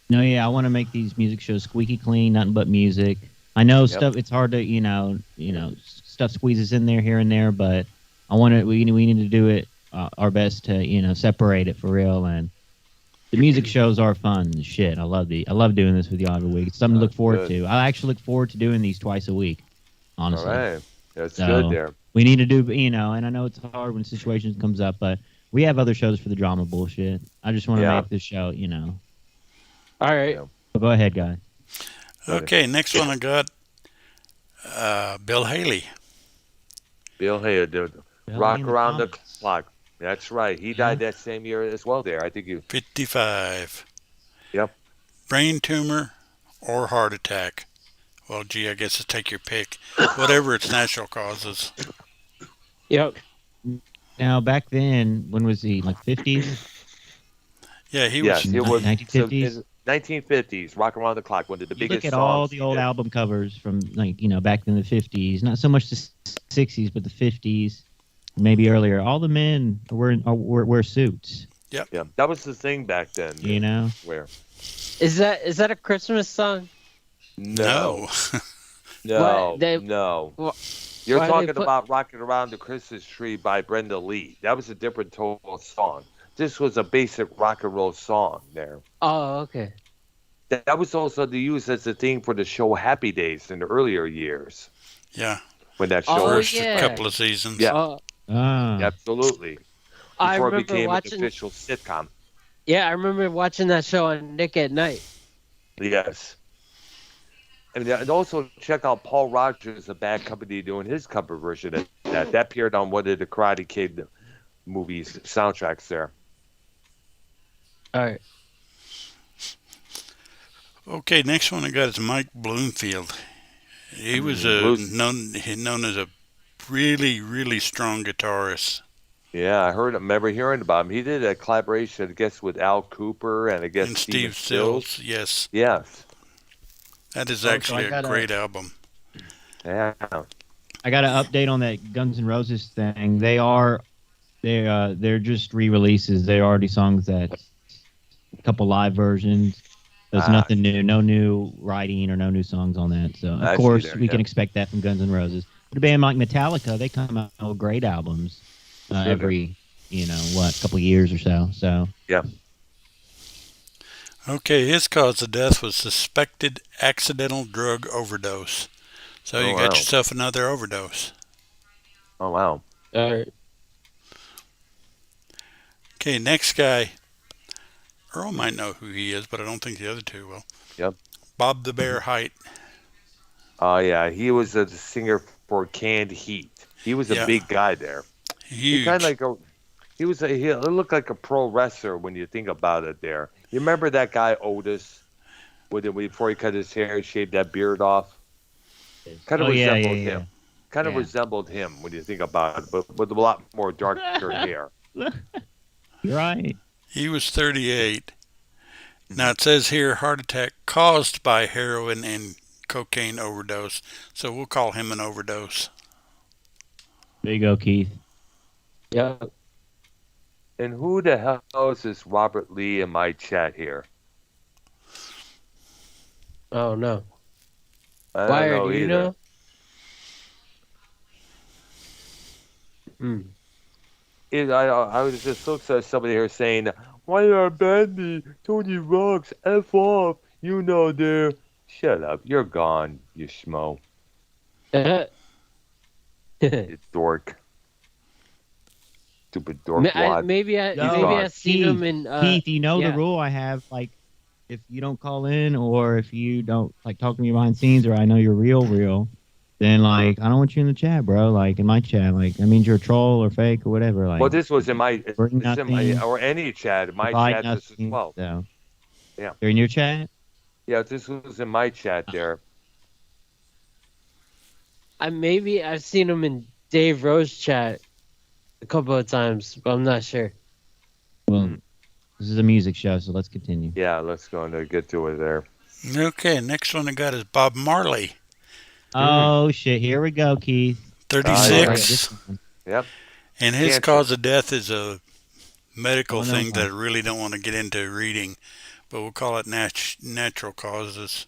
No, yeah, I want to make these music shows squeaky clean, nothing but music. I know stuff. It's hard to stuff squeezes in there here and there, but I want to. We need to do it our best to separate it for real. And the music shows are fun as shit. I love doing this with y'all every week. It's something to look forward to. I actually look forward to doing these twice a week. Honestly, All right, that's So, good there. we need to do, and I know it's hard when situations comes up, but we have other shows for the drama bullshit. I just want to make this show, All right. Yeah. So go ahead, guys. Okay, next one I got Bill Haley. Bill Haley, dude. Bill Rock Haley Around the Thomas. Clock. That's right. He died that same year as well there. I think you. 55. Yep. Brain tumor or heart attack. Well, gee, I guess take your pick. Whatever its natural causes. Yep. Now, back then, when was he? Like 50s? Yeah, he Yes, was. it was 1950s? 1950s. Rock Around the Clock. One of the You biggest look at songs. all the old album covers from back in the 50s. Not so much the 60s, but the 50s, maybe earlier. All the men wear suits. Yeah, that was the thing back then. Where? Is that a Christmas song? No. What? No. Wh- You're why they talking put- about Rocking Around the Christmas Tree by Brenda Lee. That was a different total song. This was a basic rock and roll song there. Oh, okay. That was also used as a thing for the show Happy Days in the earlier years Yeah, when that show Oh was first yeah. couple of seasons. Yeah. Oh, absolutely I before it remember became an watching. official sitcom. Yeah, I remember watching that show on Nick at Night. Yes. And also check out Paul Rogers, a Bad Company, doing his cover version of that. That appeared on one of the Karate Kid movies soundtracks there. All right. Okay, next one I got is Mike Bloomfield. He was known as a really strong guitarist. Yeah, I remember hearing about him. He did a collaboration, I guess, with Al Cooper and I guess And Stephen Steve Stills, yes. Yes. That is Oh, so actually a great album. Yeah. I got an update on that Guns N' Roses thing. They're just re-releases. They're already songs that a couple live versions. There's nothing new, no new writing or no new songs on that. So of course we can expect that from Guns N' Roses. But a band like Metallica, they come out with great albums every couple years or so. So yeah. Okay, his cause of death was suspected accidental drug overdose. So you got yourself another overdose. Oh wow. All right. Okay, next guy. Earl might know who he is, but I don't think the other two will. Yep. Bob the Bear Height. Oh yeah, he was a singer for Canned Heat. He was a big guy there. Huge. He kind of like he looked like a pro wrestler when you think about it. There, you remember that guy Otis, before he cut his hair, shaved that beard off. Kind of resembled him. Kind of resembled him when you think about it, but with a lot more darker hair. You're right. He was 38. Now it says here heart attack caused by heroin and cocaine overdose. So we'll call him an overdose. There you go, Keith. Yeah. And who the hell is this Robert Lee in my chat here? Oh no. I Why don't know do you either. know? Hmm. I was just so upset. Somebody here saying, "Why are Bandy, Tony Rocks, F off? You know there." Shut up! You're gone, you schmo. You dork. Stupid dork wad. Maybe I seen him in. Keith, you know the rule I have. Like, if you don't call in or if you don't like talk to me behind scenes, or I know you're real, then like I don't want you in the chat, bro. Like in my chat, like that means you're a troll or fake or whatever. Like, Well, this was in my, nothing, or any chat. My chat this as well. So. Yeah. They're in your chat. Yeah, this was in my chat there. Maybe I've seen him in Dave Rose chat a couple of times, but I'm not sure. Well, this is a music show, so let's continue. Yeah, let's go and get to it there. Okay, next one I got is Bob Marley. Oh shit! Here we go, Keith. 36. Yep. And his cause of death is a medical thing that I really don't want to get into reading, but we'll call it natural causes.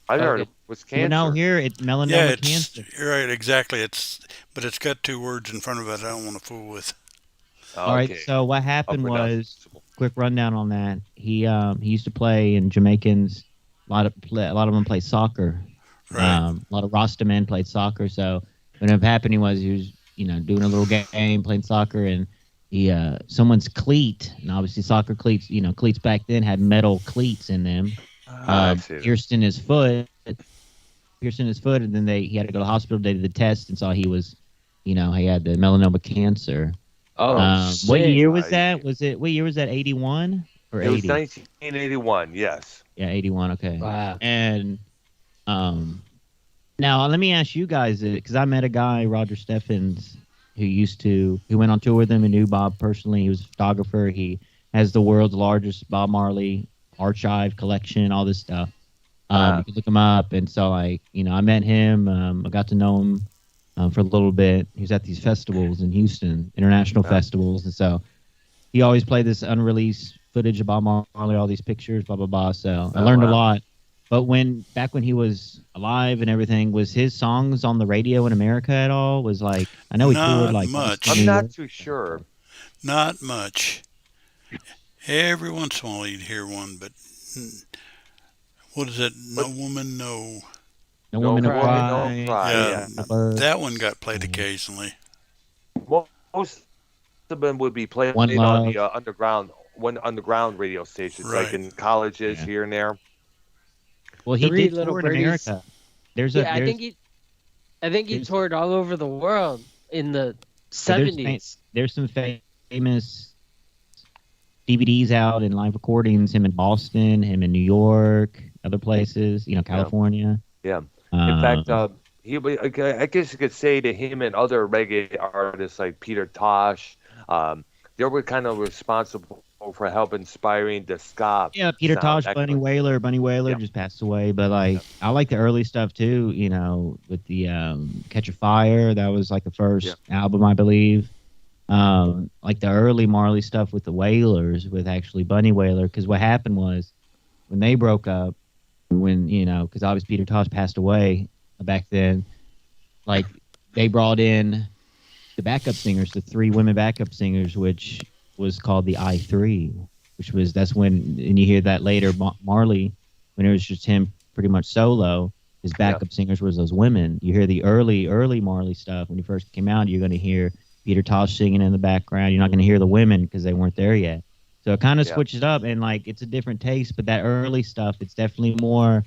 I heard it was cancer. Well, no, here it's melanoma cancer. You're right, exactly. But it's got two words in front of it I don't want to fool with. All right. So what happened was, quick rundown on that. He used to play in Jamaicans. A lot of them play soccer. Right. A lot of Rasta men played soccer. So what ended up happening was he was doing a little game, playing soccer, and he someone's cleat, and obviously soccer cleats, cleats back then had metal cleats in them. Pierced in his foot, and then he had to go to the hospital. They did the test and saw he was, he had the melanoma cancer. What year was that? What year was that? 81 or 80? It was 1981. Yes. Yeah, 81. Okay. Wow. And now let me ask you guys, because I met a guy, Roger Steffens, who went on tour with him and knew Bob personally. He was a photographer. He has the world's largest Bob Marley archive collection, all this stuff. You can look him up. And so I met him. I got to know him for a little bit. He was at these festivals in Houston, international festivals. And so he always played this unreleased footage of Bob Marley, all these pictures, blah, blah, blah. So I learned a lot. But back when he was alive and everything, was his songs on the radio in America at all? Was like, I know he toured like much. I'm not too sure. Not much. Every once in a while you'd hear one, but What is it? No But woman, no. No no woman to woman, no cry. cry. Yeah, Yeah, that one got played occasionally. most of them would be played One on the love. underground radio stations, like Right. in colleges Yeah. here and there. Well, he Three did Little tour in Birdies. America. There's a Yeah, I think he there's toured all over the world in the well, 70s. there's some famous DVDs out and live recordings. Him in Boston, him in New York, other places. California. Yeah. In fact, Um, I guess you could say to him and other reggae artists like Peter Tosh, they were kind of responsible for help inspiring the ska Yeah, Peter sound. Tosh, Bunny Wailer. Bunny Wailer Yeah. just passed away, but I like the early stuff too. With the Catch a Fire, that was like the first album, I believe. Like the early Marley stuff with the Wailers, with actually Bunny Wailer, because what happened was when they broke up, because obviously Peter Tosh passed away back then, like they brought in the backup singers, the three women backup singers, which was called the I3, that's when, and you hear that later, Marley, when it was just him pretty much solo, his backup singers was those women. You hear the early Marley stuff when he first came out, you're going to hear Peter Tosh singing in the background. You're not going to hear the women because they weren't there yet. So it kind of switches up, and it's a different taste, but that early stuff, it's definitely more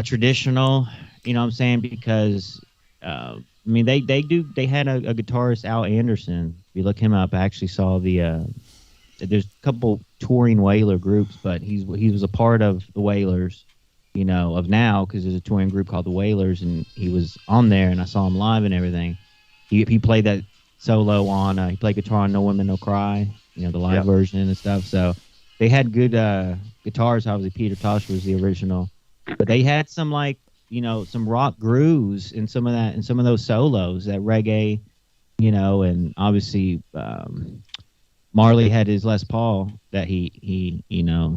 traditional, you know what I'm saying? Because they had a guitarist, Al Anderson. If you look him up, I actually saw there's a couple touring Wailer groups, but he was a part of the Wailers, of now, because there's a touring group called the Wailers, and he was on there, and I saw him live and everything. He played that solo on, he played guitar on No Woman, No Cry, the live version and stuff. So they had good guitars. Obviously, Peter Tosh was the original, but they had some some rock grooves in some of that, and some of those solos, that reggae, and obviously Marley had his Les Paul that he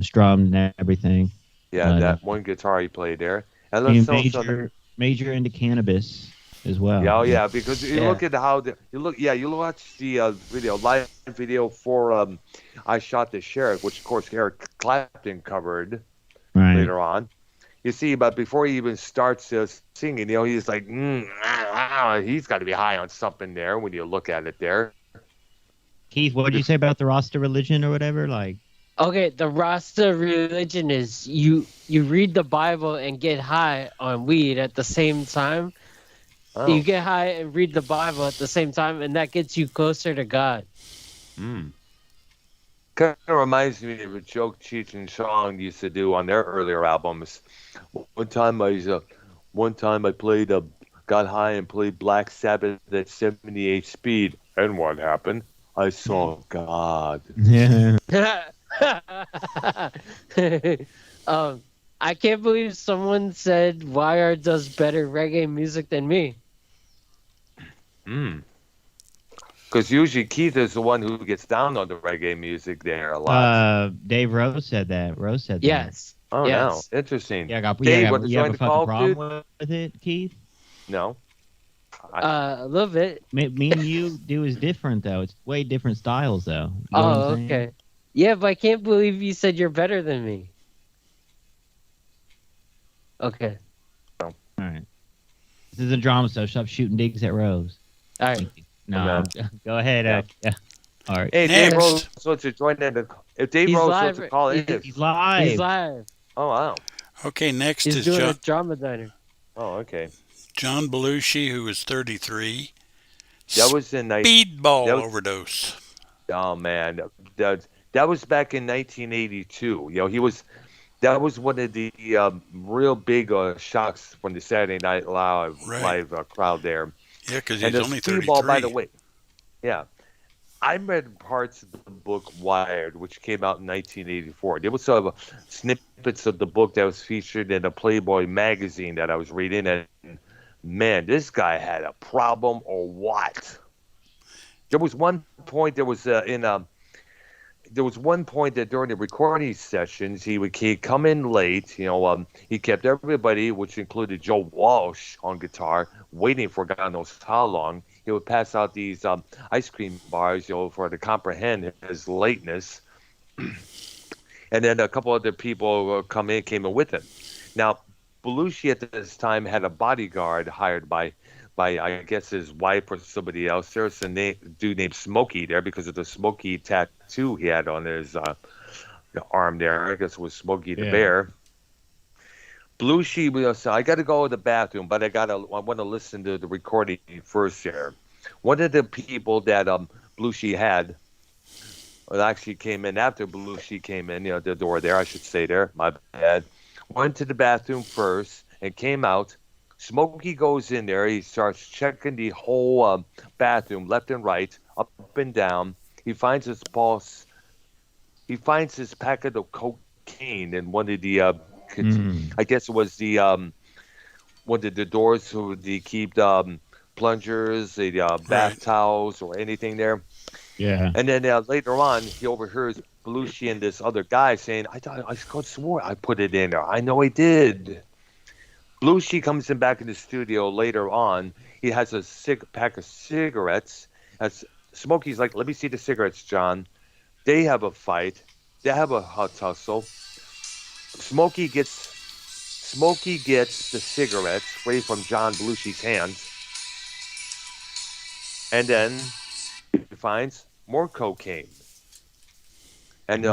strummed and everything. Yeah, that one guitar he played there. And Being let's also major into cannabis as well. Yeah, because you look at how you watch the live video for "I Shot the Sheriff," which of course Eric Clapton covered later on. You see, but before he even starts singing, he's like, he's got to be high on something there when you look at it there. Keith, what did you say about the Rasta religion or whatever? Okay, the Rasta religion is you read the Bible and get high on weed at the same time. Oh. You get high and read the Bible at the same time, and that gets you closer to God. Kind of reminds me of a joke Cheech and Chong used to do on their earlier albums. One time I played got high and played Black Sabbath at 78 speed, and what happened? I saw God. Yeah. I can't believe someone said YR does better reggae music than me. Because usually Keith is the one who gets down on the reggae music there a lot. Dave Rose said that. Yes. Oh, yes. no. Interesting. Yeah, Dave, want to you have join a the fucking call, problem with it, Keith? No. A little bit. Me and you do is different, though. It's way different styles, though. You know what I'm saying? Okay. Yeah, but I can't believe you said you're better than me. Okay. All right. This is a drama, so stop shooting digs at Rose. All right. No, go ahead. Yeah. All right. Hey, Next. Dave Rose wants to join in. If Dave He's Rose live. wants to call in. He's live. He's live. Oh, wow. Okay, next He's is doing a drama diner. Oh, okay. John Belushi, who is 33. That was in Speedball that was- overdose. Oh man, that was back in 1982. That was one of the real big shocks from the Saturday Night Live crowd there. Yeah, because And he's the only Speedball, 33. by the way, I read parts of the book Wired, which came out in 1984. There was sort of snippets of the book that was featured in a Playboy magazine that I was reading, and man, this guy had a problem or what? There was one point there was one point that during the recording sessions he'd come in late. He kept everybody, which included Joe Walsh on guitar, waiting for God knows how long. He would pass out these ice cream bars, for to comprehend his lateness. and then a couple other people came in with him. Now, Belushi at this time had a bodyguard hired by I guess his wife or somebody else. There's a dude named Smokey there because of the Smokey tattoo he had on his arm there. I guess it was Smokey the Bear. Belushi will say, I got to go to the bathroom, but I want to listen to the recording first here. One of the people that Belushi had, well, actually came in after Belushi came in, the door there, I should say there, my bad, went to the bathroom first and came out. Smokey goes in there. He starts checking the whole bathroom, left and right, up and down. He finds his pulse. He finds his packet of cocaine in one of the, I guess it was the one of the doors so they keep plungers, the bath towels, or anything there. Yeah. And then later on, he overhears Belushi and this other guy saying, I swore I put it in there. I know I did. Belushi comes in back in the studio later on. He has a pack of cigarettes. Smokey's like, let me see the cigarettes, John. They have a fight. They have a tussle. Smokey gets the cigarettes free from John Belushi's hands. And then he finds more cocaine. And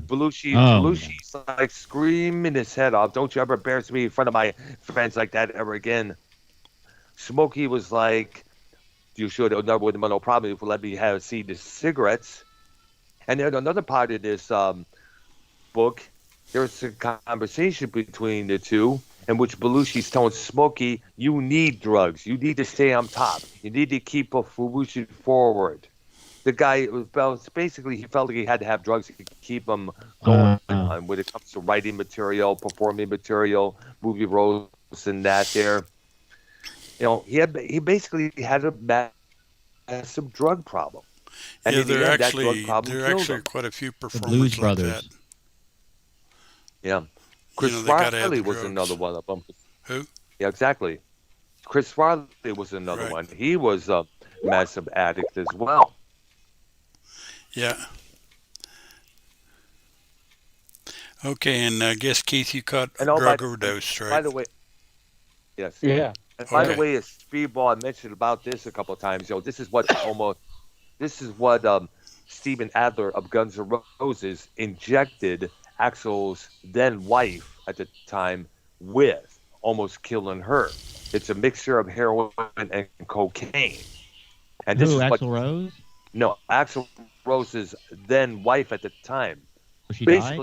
Belushi's like screaming his head off. Don't you ever embarrass me in front of my friends like that ever again. Smokey was like, you should have no problem if you let me see the cigarettes. And then another part of this book, there's a conversation between the two in which Belushi's telling Smokey, you need drugs. You need to stay on top. You need to keep moving forward. The guy basically he felt like he had to have drugs to keep him going when it comes to writing material, performing material, movie roles, and that there. He basically had a massive drug problem. And there are actually him. quite a few performers Blues like Brothers. that. Yeah, Chris Farley was another one of them. Who? Yeah, exactly. Chris Farley was another one. He was a massive addict as well. Yeah. Okay, and I guess, Keith, you caught drug overdose, right? By the way, yes. Yeah. And by the way, a Speedball, I mentioned about this a couple of times. This is what Steven Adler of Guns N' Roses injected Axl's then wife at the time with, almost killing her. It's a mixture of heroin and cocaine. And this is Axl Rose? No, Axl Rose's then wife at the time. She died?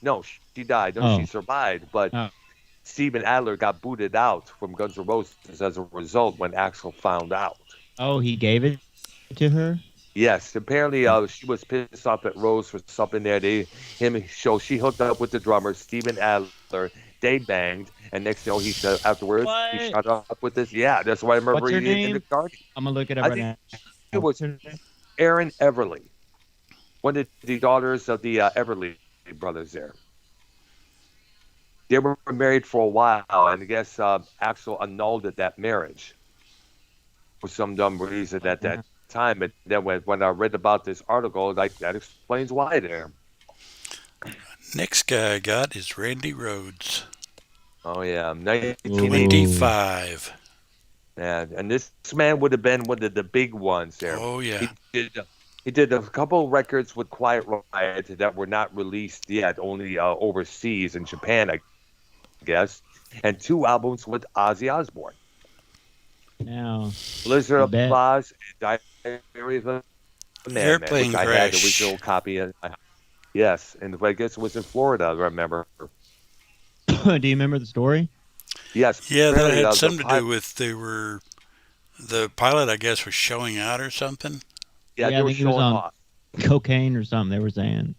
No, she died. No, she survived. But Steven Adler got booted out from Guns N' Roses as a result when Axl found out. Oh, he gave it to her? Yes, apparently she was pissed off at Rose for something there. She hooked up with the drummer, Steven Adler. They banged, and next thing he said afterwards, he shot up with this. Yeah, that's why I remember What's her name? In the garden. I'm going to look it up right now. It was Erin Everly, one of the daughters of the Everly brothers there. They were married for a while, and I guess Axl annulled that marriage for some dumb reason at that time. And then when I read about this article, that explains why there. Next guy I got is Randy Rhoads. Oh, yeah. 1925. And this man would have been one of the big ones there. Oh, yeah. He did a couple records with Quiet Riot that were not released yet, only overseas in Japan, I guess, and 2 albums with Ozzy Osbourne. Now, Blizzard of Oz and Diary of a Madman, Airplane which I had the original copy of. Yes, and I guess it was in Florida, I remember. do you remember the story? Yes. Yeah, that had something to do with the pilot, I guess, was showing out or something. Yeah, they were showing off. Cocaine or something, they were saying.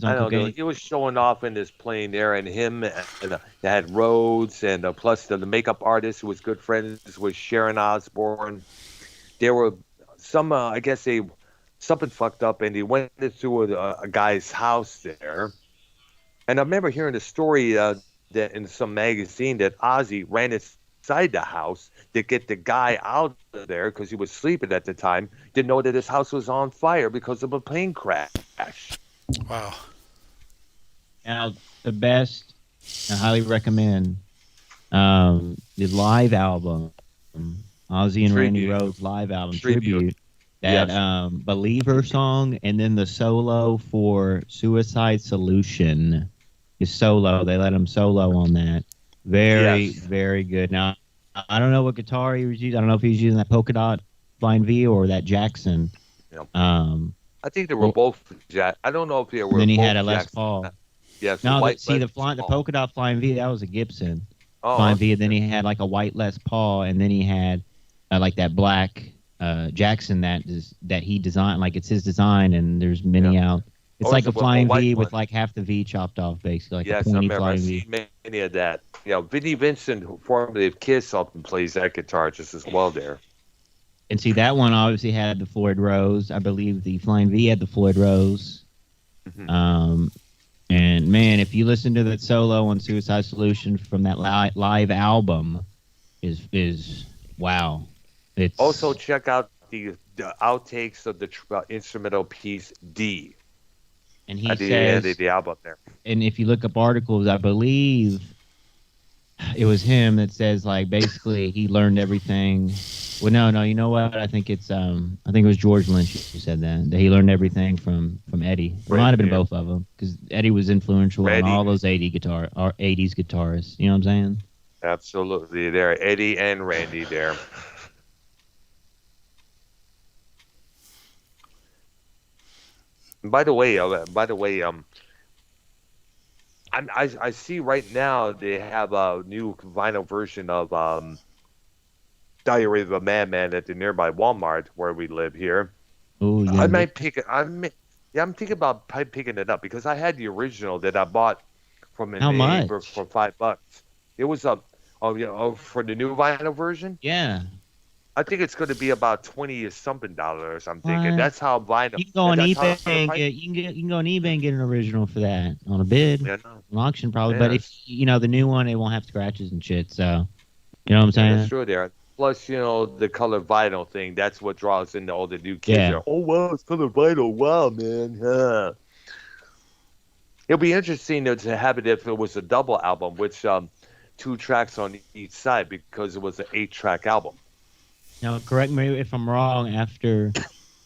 I don't know. He was showing off in his plane there, and him, and they had Rhodes, and plus the makeup artist who was good friends with Sharon Osbourne. There were some, I guess something fucked up, and he went to a guy's house there. And I remember hearing the story that in some magazine that Ozzy ran inside the house to get the guy out of there because he was sleeping at the time. Didn't know that his house was on fire because of a plane crash. Wow. Now, the best, I highly recommend the live album, Ozzy and Randy Tribute. Rhoads live album, Tribute. Tribute. That Yes. Believer song, and then the solo for Suicide Solution is solo. They let him solo on that. Very, Yes. very good. Now, I don't know what guitar he was using. I don't know if he was using that Polka Dot Flying V or that Jackson. Yeah. Um, I think they were well, both Jack. I don't know if they and were then he both had a Les Jackson. Paul. Yes, the No, white see Les the Paul. Polka Dot Flying V, that was a Gibson Oh, Flying V, and then he had like a white Les Paul, and then he had like that black Jackson that he designed, like it's his design, and there's many out. It's Oh, like it's a a Flying white V one. with like half the V chopped off, basically, like a yes, I pointy remember. I've Flying V. seen many of that. Vinnie Vincent, who formerly of Kiss, often plays that guitar just as well there. And see, that one obviously had the Floyd Rose. I believe the Flying V had the Floyd Rose. Mhm. And man, if you listen to that solo on Suicide Solution from that live album, is wow. It's Also, check out the outtakes of the instrumental piece D and he at the end says, of the album there. and if you look up articles, I believe it was him that says like basically he learned everything. Well, no, you know what? I think it was George Lynch who said that he learned everything from Eddie. It might have been both of them because Eddie was influential on all those 80s guitarists. You know what I'm saying? Absolutely, there, Eddie and Randy there. By the way, I see right now they have a new vinyl version of Diary of a Madman at the nearby Walmart where we live here. Oh yeah. I might pick it. I'm thinking about picking it up because I had the original that I bought from a How neighbor much? for $5. It was for the new vinyl version. Yeah. I think it's going to be about 20 something dollars. I'm thinking What? that's how vinyl. You can go on That's how eBay the and price. you can go on eBay and get an original for that on a bid, Yeah, an auction probably. But if yes. the new one, it won't have scratches and shit. So you know what I'm Yeah, saying? that's true there. Plus, the color vinyl thing, that's what draws in all the new kids. Yeah. There. Oh, wow, it's color vinyl. Wow, man. Huh. It'll be interesting to have it if it was a double album, which 2 tracks on each side because it was an 8-track album. Now, correct me if I'm wrong. After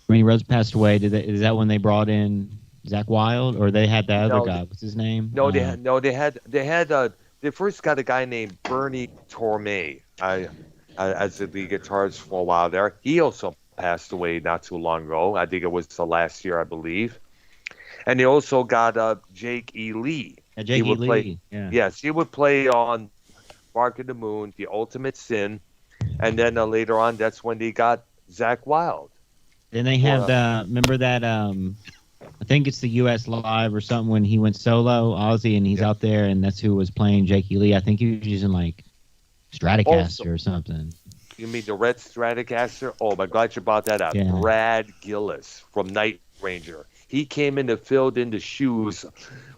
Randy Rhoads passed away, is that when they brought in Zach Wilde, or they had that other guy? What's his name? No, they first got a guy named Bernie Torme as the lead guitarist for a while there. He also passed away not too long ago. I think it was the last year, I believe. And they also got Jake E. Lee. Jake E. Lee. Yeah. Yes, he would play on Bark of the Moon, The Ultimate Sin, and then later on, that's when they got Zach Wilde. Then they have remember that I think it's the U.S. Live or something when he went solo, Ozzy, and he's out there, and that's who was playing Jake E. Lee. I think he was using like Stratocaster or something. You mean the Red Stratocaster? Oh, my God, you brought that up. Yeah. Brad Gillis from Night Ranger. He came in and filled in the shoes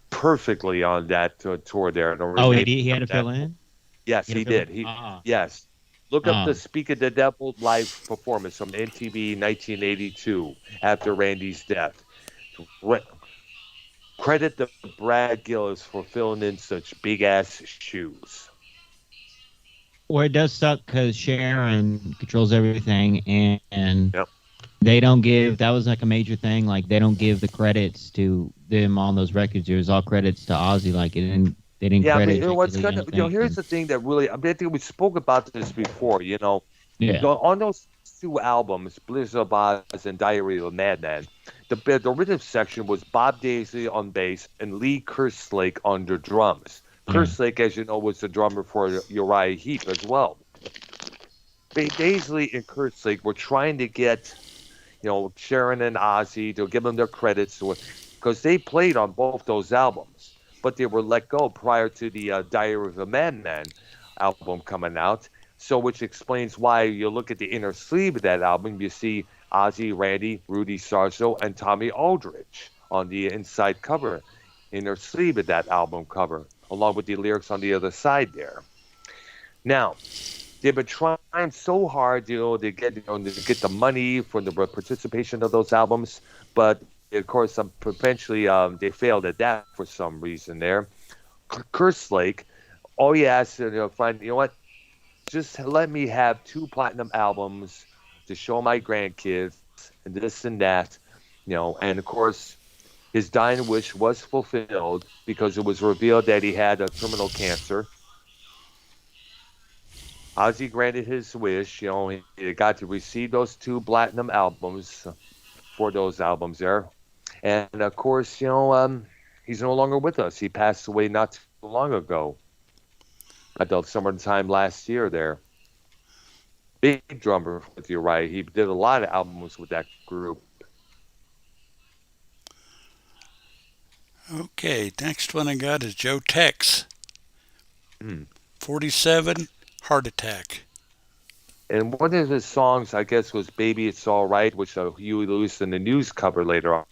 perfectly on that tour there. Oh, he had to fill in? Yes, he did. Yes. Look up the Speak of the Devil live performance from MTV 1982 after Randy's death. Credit to Brad Gillis for filling in such big-ass shoes. Well, it does suck because Sharon controls everything, and Yep. they don't give. That was like a major thing. Like they don't give the credits to them on those records. It was all credits to Ozzy. Like they didn't Yeah, credit. what's kind of here's the thing that really I think we spoke about this before. Yeah. On those 2 albums, Blizzard of Oz and Diary of a Madman, the rhythm section was Bob Daisley on bass and Lee Kerslake on the drums. Kerslake, as you know, was the drummer for Uriah Heep as well. Daisley and Kerslake were trying to get, Sharon and Ozzy to give them their credits because they played on both those albums, but they were let go prior to the Diary of a Madman album coming out. So, which explains why you look at the inner sleeve of that album, you see Ozzy, Randy, Rudy Sarzo, and Tommy Aldridge on the inside cover, inner sleeve of that album cover, along with the lyrics on the other side there. Now, they've been trying so hard, to get the money for the participation of those albums, but of course, eventually they failed at that for some reason there. Kerslake, all he asked, find, what? Just let me have 2 platinum albums to show my grandkids and this and that, and of course, his dying wish was fulfilled because it was revealed that he had a terminal cancer. Ozzy granted his wish. He got to receive those 2 platinum albums for those albums there. And of course, he's no longer with us. He passed away not too long ago, at the summertime last year there. Big drummer with you, right? He did a lot of albums with that group. Okay, next one I got is Joe Tex. Hmm. 47, heart attack. And one of his songs, I guess, was Baby It's All Right, which Huey Lewis and the News covered later on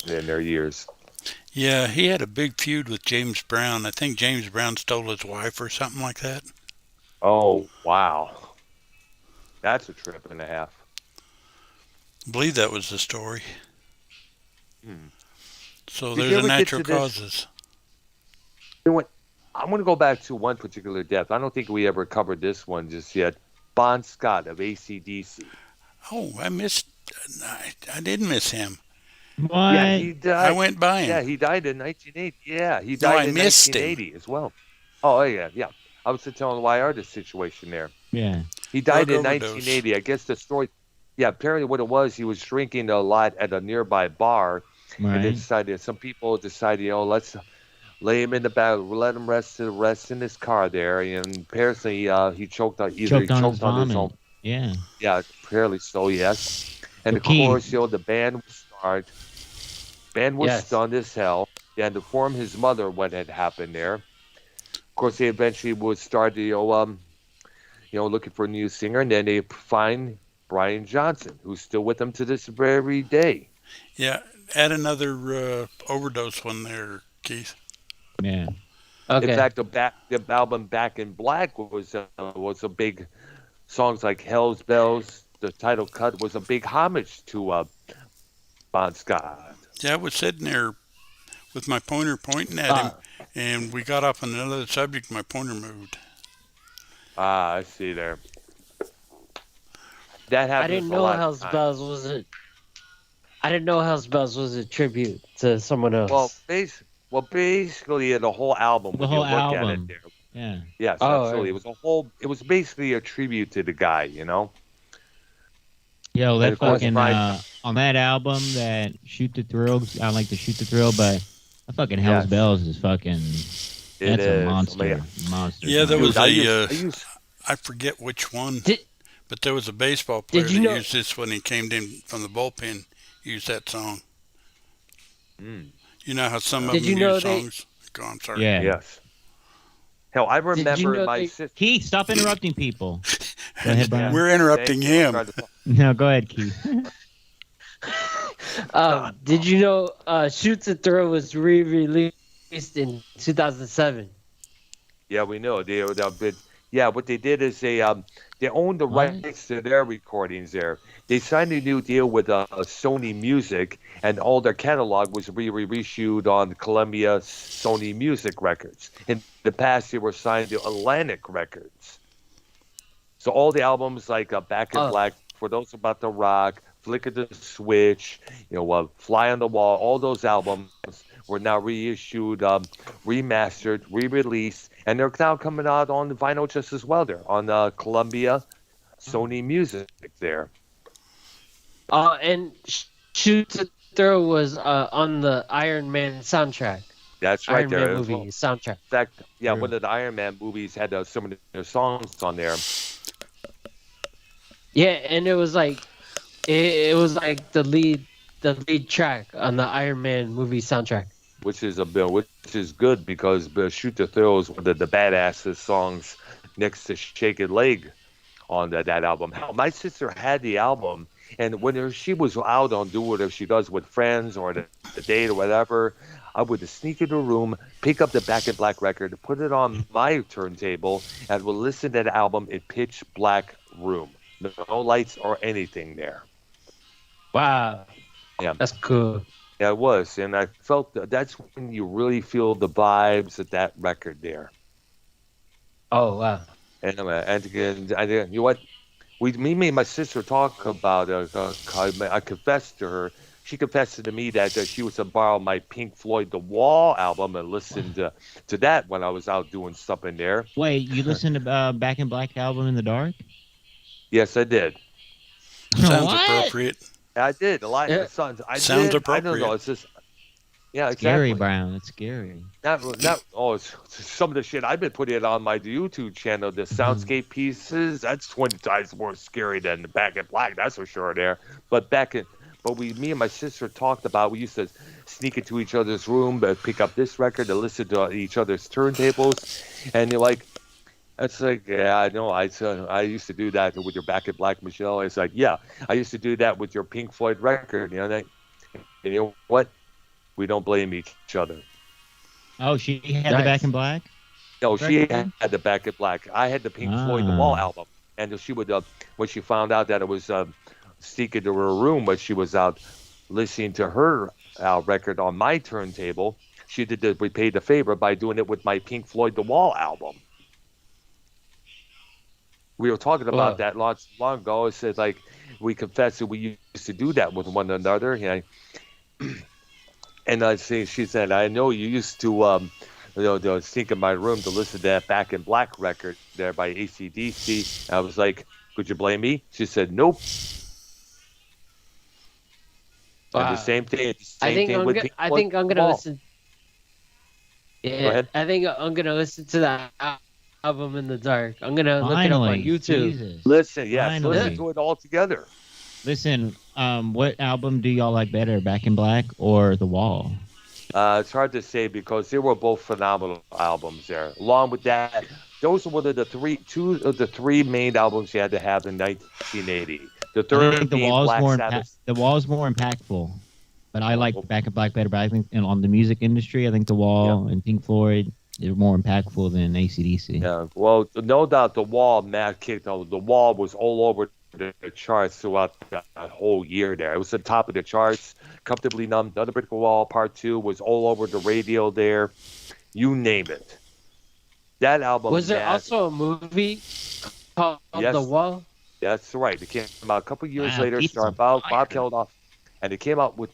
in their years. Yeah, he had a big feud with James Brown. I think James Brown stole his wife or something like that. Oh, wow. That's a trip and a half. I believe that was the story. Hmm. So Did you there's a ever get natural to this? causes. You know what? I'm going to go back to one particular death. I don't think we ever covered this one just yet. Bon Scott of AC/DC. Oh, I did miss him. What? Yeah, he died. I went by him. Yeah, he died in 1980. Yeah, he No, died I in missed him. 1980 as well. Oh, yeah. I was telling YR the situation there. Yeah. He died Drug in overdose. 1980. I guess the story. Yeah, apparently what it was, he was drinking a lot at a nearby bar, and they Right. some people decided, let's lay him in the back, let him rest in his car there. And apparently, he choked on Choked on his his vomit. own. Yeah. Yeah, apparently so. Yes, and of Okay. course, the band would start. Band was Yes. stunned as hell. They had to inform his mother what had happened there. Of course, they eventually would start, looking for a new singer, and then they find Brian Johnson, who's still with them to this very day. Yeah, add another overdose one there, Keith. Yeah. Okay. In fact, the album Back in Black was a big songs like Hell's Bells. The title cut was a big homage to Bon Scott. Yeah, I was sitting there with my pointer pointing at him, and we got off on another subject. My pointer moved. Ah, I see there. That I happens didn't a know lot of Hell's times. Bells was a. I didn't know Hell's Bells was a tribute to someone else. Well, basically, the whole album. The when whole you look album. at it there. Yeah. Yes, Oh, absolutely. yeah. It was basically a tribute to the guy. Yo, And that of course, fucking Brian- on that album, that Shoot the Thrill. I like to Shoot the Thrill, but that fucking Hell's Yes. Bells is fucking. It That's a is. monster. Yeah. Monster. Yeah, there song. was Dude, I forget which one, Did- but there was a baseball player Did you that know- used this when he came in from the bullpen. Used that song. Mm, You know how some of Did them you know use they- songs. Go on, sorry. Yeah. yes. Hell, I remember know my they- sister. Keith, stop interrupting people. Go ahead, Brian. We're interrupting him. No, go ahead, Keith. Did you know Shoot the Thrill was re-released in 2007? Yeah, we know. What they did is they owned the What? rights to their recordings there. They signed a new deal with Sony Music, and all their catalog was reissued on Columbia Sony Music Records. In the past, they were signed to Atlantic Records. So all the albums like Back in Oh. Black, For Those About to Rock, Flick of the Switch, Fly on the Wall, all those albums were now reissued, remastered, re-released, and they're now coming out on the vinyl just as well there on Columbia Sony Music there. And Shoot the Thrill was on the Iron Man soundtrack. That's right Iron there. Man as movie well. In soundtrack. fact, yeah, True. one of the Iron Man movies had some of their songs on there. Yeah, and it was like the lead track on the Iron Man movie soundtrack. Which is good because "Shoot the Thrill" is one of the badassest songs next to "Shake It Leg" on that album. Hell, my sister had the album, and when she was out on doing whatever she does with friends or the date or whatever, I would sneak into a room, pick up the Back in Black record, put it on my turntable, and would listen to the album in pitch black room, no lights or anything there. Wow. Yeah. That's cool. Yeah, it was, and I felt that's when you really feel the vibes of that record there. Oh wow. And again, you know what? Me and my sister talk about. I confessed to her. She confessed to me that she was to borrow my Pink Floyd The Wall album and listen to that when I was out doing stuff in there. Wait, you listened to Back in Black album in the dark? Yes, I did. Sounds What? appropriate. I did. A lot Yeah. of sons. I Sounds did. I don't know. appropriate. It's just yeah, Scary, exactly. Brown. It's scary. Not oh, it's some of the shit I've been putting on my YouTube channel. The soundscape pieces. That's 20 times more scary than the Back in Black. That's for sure. There, but me and my sister talked about. We used to sneak into each other's room, pick up this record, and listen to each other's turntables, and you're like. It's like, yeah, I know. I used to do that with your Back in Black, Michelle. It's like, yeah, I used to do that with your Pink Floyd record. And you know what? We don't blame each other. Oh, she had the Nice. Back in Black? No, she Record? had the Back in Black. I had the Pink Floyd The Wall album, and she would when she found out that it was sneak into her room when she was out listening to her record on my turntable. She we paid the favor by doing it with my Pink Floyd The Wall album. We were talking about that long ago. It said like we confessed that we used to do that with one another. And she said, I know you used to to sneak in my room to listen to that Back in Black record there by AC/DC. I was like, could you blame me? She said, nope. Wow. And the same thing. I think I'm with Pink I Floyd think I'm The gonna Wall. listen. Go Yeah, ahead. I think I'm gonna listen to that album in the dark. I'm gonna look it up on Finally. YouTube. Jesus. Listen, yes, Finally. listen to it all together. Listen, what album do y'all like better, Back in Black or The Wall? It's hard to say because they were both phenomenal albums there. Along with that, those were two of the three main albums you had to have in 1980. The I third think The being Wall's Black more Sabbath. The Wall's more impactful. But I like Back in Black better. But I think on the music industry, I think The Wall and Pink Floyd are more impactful than AC/DC. Yeah, well, no doubt the Wall, Matt kicked out. The Wall was all over the charts throughout that whole year there. It was at the top of the charts. Comfortably Numb, The Other Brick Wall Part 2 was all over the radio there. You name it. That album. Was there also a movie called Yes. The Wall? That's right. It came out a couple years Wow, later, Keith's starring on Bob fire. Geldof, and it came out with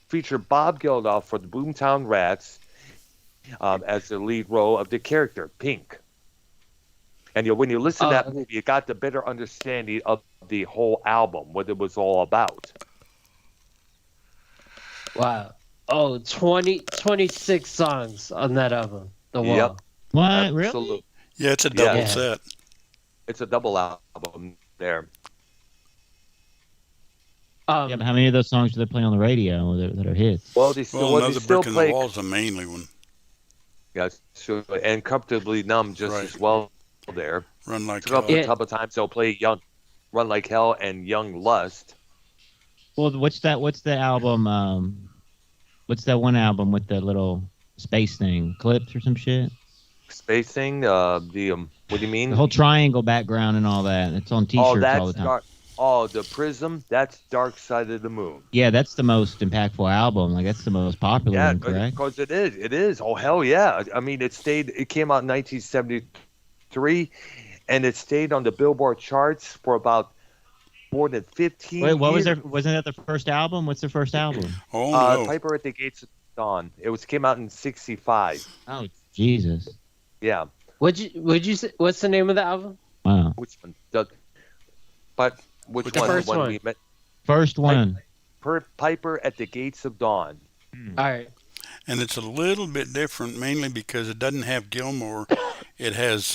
featured Bob Geldof for the Boomtown Rats as the lead role of the character Pink. And when you listen to that okay. movie, you got the better understanding of the whole album, what it was all about. Wow. Oh, 26 songs on that album. The Wall. Yep. What? Really? Absolutely. Yeah, it's a double Yeah. set. It's a double album there. Yeah, but how many of those songs do they play on the radio that are hits? Well, they still, Well, they another still brick in play. the wall is the mainly one. Yes, sure. And Comfortably Numb just Right. as well there. Run like Took up hell. a couple of times. They'll play Run Like Hell and Young Lust. Well, what's the album? What's that one album with the little space thing, Clips or some shit? Spacing, what do you mean? The whole triangle background and all that. It's on T-shirts Oh, that's all the time. dark. Oh, the Prism. That's Dark Side of the Moon. Yeah, that's the most impactful album. Like that's the most popular Yeah, one, correct? because it is. It is. Oh hell yeah! I mean, it came out in 1973, and it stayed on the Billboard charts for about more than 15 Wait, what was years. their? Wasn't that their first album? What's their first album? Oh, no. Piper at the Gates of Dawn. It came out in '65. Oh, Jesus! Yeah. Would you say, what's the name of the album? Wow, Which one? Which Which one? one? The First one. we met? first one. Piper at the Gates of Dawn. All right. And it's a little bit different, mainly because it doesn't have Gilmore. It has,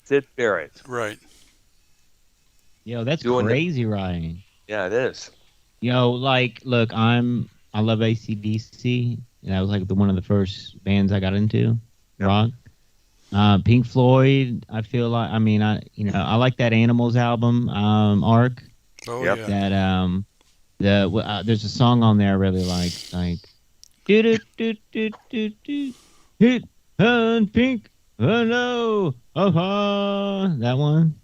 Sid Barrett. right. Yo, that's Doing the- crazy, Ryan. Yeah, it is. Yo, like, look, I love AC/DC. And that was like one of the first bands I got into, rock. Pink Floyd. I feel like, I mean, I like that Animals album, Ark. Oh, Yep. yeah. That there's a song on there I really like do do do do do do hit on pink. Oh no, that one.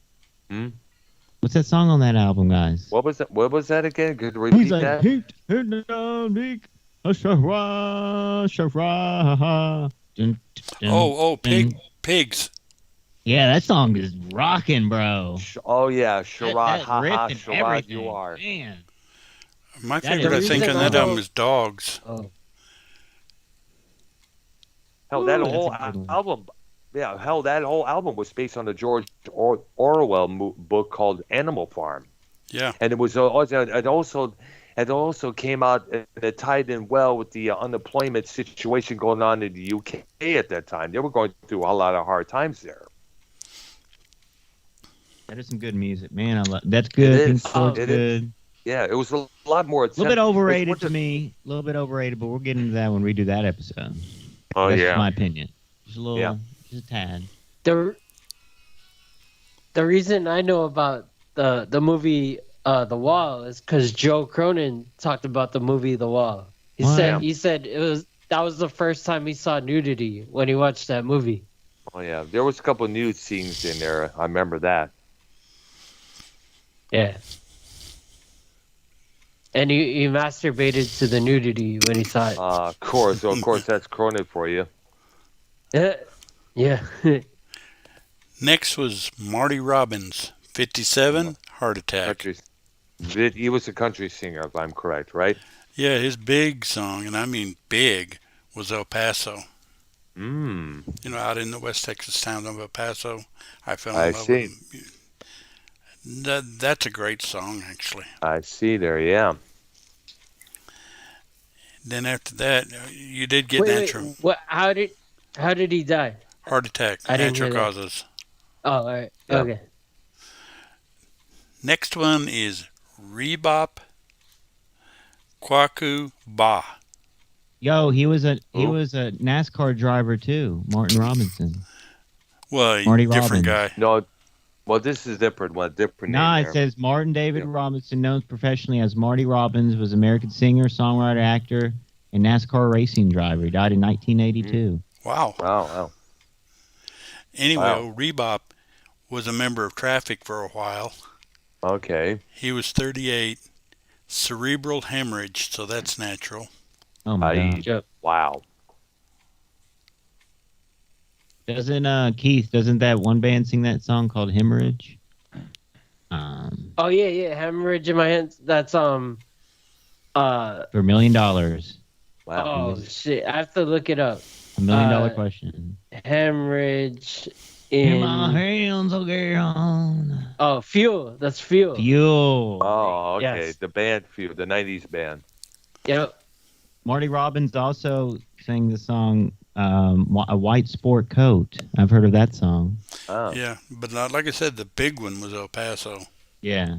Hmm? What's that song on that album, guys? What was that? What was that again? Could you repeat He's like that? hit on pink. Shara, shara. Dun, dun, Oh, dun. pigs. Yeah, that song is rocking, bro. Oh yeah, That, Sherrod, that riff haha, and Sherrod, you everything, are. man. My That favorite, The I is think, reason on I that know. album is Dogs. Oh, Hell, that Ooh, that's a whole good one. album, yeah, hell, that whole album was based on the George Orwell book called Animal Farm, Yeah. and it also came out and it tied in well with the unemployment situation going on in the UK at that time. They were going through a lot of hard times there. That is some good music, man. I love. That's It good. Pink is. Floyd's It is. good. Yeah, it was a lot more A little bit attempt. It's overrated what to the, me. A little bit overrated, but we'll get into that when we do that episode. oh That's just yeah, my opinion. Just a little, yeah. just a tad. the the reason I know about the movie The Wall is because Joe Cronin talked about the movie The Wall. He What? said that was the first time he saw nudity when he watched that movie. Oh yeah. There was a couple of nude scenes in there. I remember that. Yeah. And he masturbated to the nudity when he saw it. Of course, that's Cronin for you. Yeah. Next was Marty Robbins, 57, heart attack. Country. He was a country singer, if I'm correct, right? Yeah, his big song, and I mean big, was El Paso. Mm. Out in the West Texas town of El Paso. I fell I in love see. with him. That's a great song, actually. I see there. Yeah. Then after that, you did get Wait, natural what? How did he die? heart attack, I didn't natural hear that. causes. Oh, all right. Yeah. Okay. Next one is Rebop Kwaku Ba. Yo, he was a Who? NASCAR driver too, Martin Robinson. Well, Marty different Robbins. guy. No. Well, this is different. One different Nah, name it there. says Martin David Yeah. Robinson, known professionally as Marty Robbins, was an American singer, songwriter, actor, and NASCAR racing driver. He died in 1982. Wow. Wow. Anyway, Wow. Rebop was a member of Traffic for a while. Okay. He was 38, cerebral hemorrhage, so that's natural. Oh my I- God! Yep. Wow. Doesn't that one band sing that song called Hemorrhage? Oh yeah. Hemorrhage in my hands. That's For $1 million. Wow. Oh shit! I have to look it up. $1 million Uh, question. Hemorrhage In my in hands, oh girl. fuel. That's fuel. Fuel. Oh, okay. Yes. The band feud, the '90s band. Yep. Marty Robbins also sang the song "A White Sport Coat." I've heard of that song. Oh. Yeah, but not, like I said, the big one was El Paso. Yeah.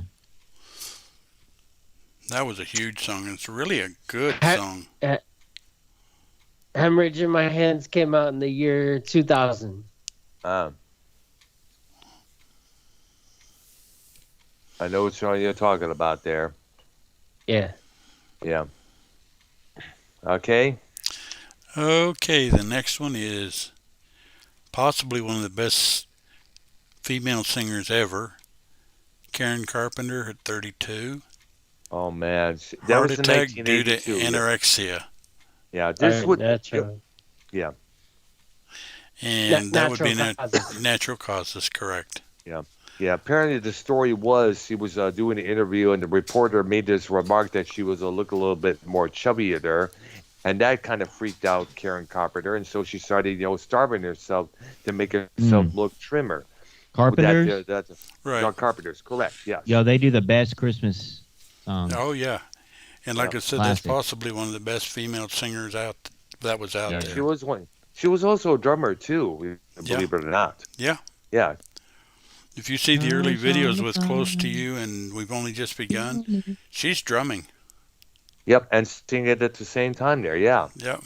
That was a huge song. It's really a good Ha- song. Hemorrhage in my hands came out in the year 2000. I know which song you're talking about there. Yeah. Yeah. Okay. Okay, the next one is possibly one of the best female singers ever. Karen Carpenter at 32. Oh man, that Heart was in attack due to 1982. anorexia. Yeah, this Alright, would. natural. Yeah. And that would be natural causes. natural causes, correct. Yeah, apparently the story was he was doing an interview and the reporter made this remark that she was look a little bit more chubbier there, and that kind of freaked out Karen Carpenter, and so she started starving herself to make herself look trimmer. Carpenters. Right. John Carpenter's correct. Yes. Yo, they do the best Christmas songs. Oh, yeah. And like Yeah, I said, classic. that's possibly one of the best female singers out that was out Yeah. She there. was one. She was also a drummer too, believe it or not. Yeah. Yeah. If you see the early videos with Close to You and We've Only Just Begun, she's drumming. Yep, and sing it at the same time there. Yeah. Yep.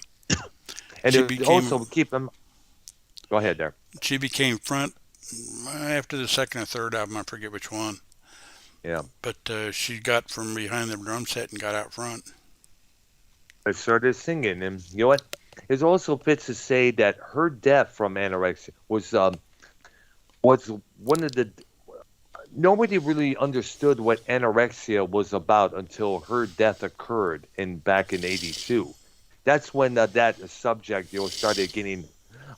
And She it became- also keep them. Go ahead there. She became front after the second or third album, I forget which one. Yeah. But she got from behind the drum set and got out front. I started singing, and you know what? It also fits to say that her death from anorexia was one of the. Nobody really understood what anorexia was about until her death occurred back in '82. that's when that subject started getting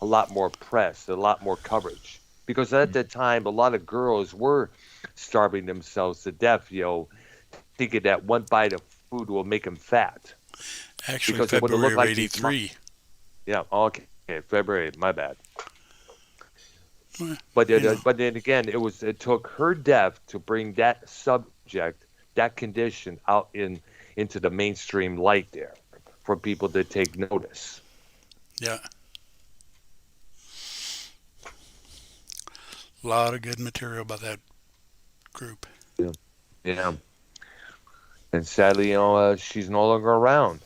a lot more press, a lot more coverage. Because at that time, a lot of girls were starving themselves to death, thinking that one bite of food will make them fat. Actually, Because it would have February looked of like these. '83. Yeah, okay, February, my bad. Well, But you know, but then again, it took her death to bring that subject, that condition out into the mainstream light there for people to take notice. yeah, a lot of good material by that group. Yeah. Yeah. And sadly, she's no longer around.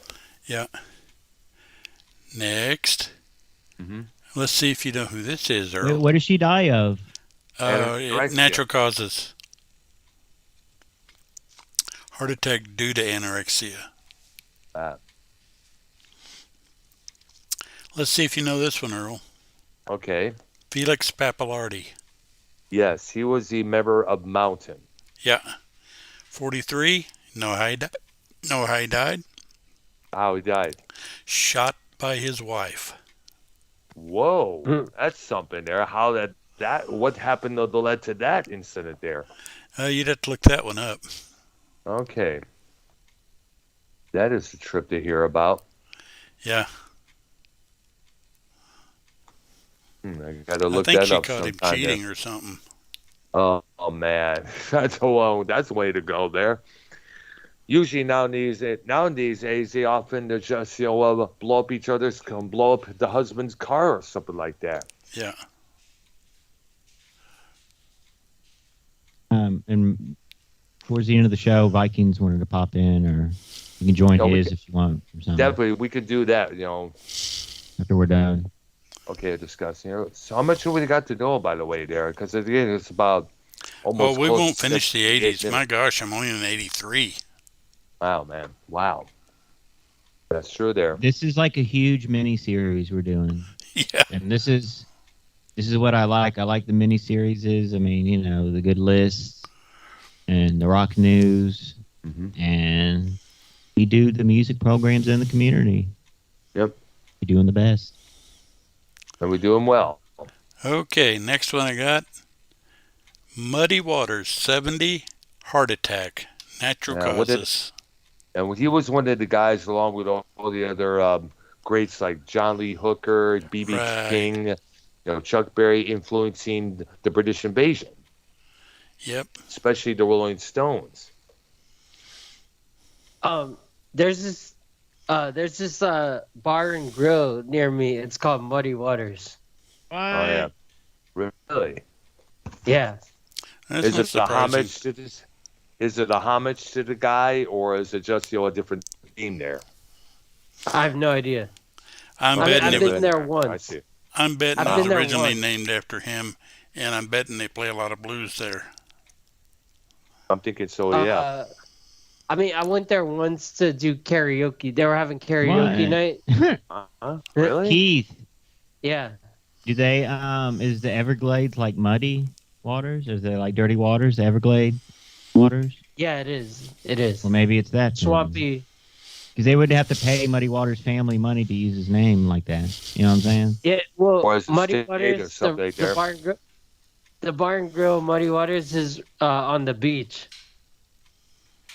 Yeah. Next, Mm-hmm. let's see if you know who this is, Wait, Earl. what does she die of? Anorexia. Natural causes. Heart attack due to anorexia. Uh, Let's see if you know this one, Earl. okay. Felix Pappalardi. Yes, he was the member of Mountain. Yeah. 43. Know how he died? How he died. Shot by his wife. Whoa, that's something there. How what happened that led to that incident there? You'd have to look that one up. Okay. That is a trip to hear about. Yeah. I got to I think think that she up caught him sometime cheating there. or something. Oh man, that's a way to go there. Usually nowadays, they often just blow up blow up the husband's car or something like that. Yeah. And towards the end of the show, Vikings wanted to pop in, or you can join his if you want, or something. Definitely, we could do that. After we're done. Okay, discussing here. So how much have we got to know, by the way, there? Because again, it's about almost. Oh, we close won't to finish the 68 '80s. minutes. My gosh, I'm only in '83. Wow, man. Wow. That's true there. This is like a huge mini series we're doing, Yeah. and this is what I like. I like the mini series. I mean, the good lists and the rock news, and we do the music programs in the community. Yep. We're doing the best. And we do them well. Okay, next one I got. Muddy Waters, 70, heart attack, natural causes. And he was one of the guys, along with all the other greats like John Lee Hooker, B.B. King, Chuck Berry, influencing the British invasion. Yep. Especially the Rolling Stones. There's this bar and grill near me. It's called Muddy Waters. Oh yeah. Really? Yeah. That's Is not it the surprising. homage to this? Is it a homage to the guy, or is it just a different theme there? I have no idea. I'm I've betting been there once. I see. I'm betting I've it been was there originally once. named after him, and I'm betting they play a lot of blues there. I'm thinking so. Yeah. I mean, I went there once to do karaoke. They were having karaoke night. Really? Keith, Yeah. do they is the Everglades like muddy waters? Is there like dirty waters, the Everglade waters? Yeah, it is. It is. Well, maybe it's that. Swampy. Because they would have to pay Muddy Waters' family money to use his name like that. You know what I'm saying? Yeah, well, Or is it Muddy state or Waters, something like there? The bar and grill Muddy Waters is on the beach.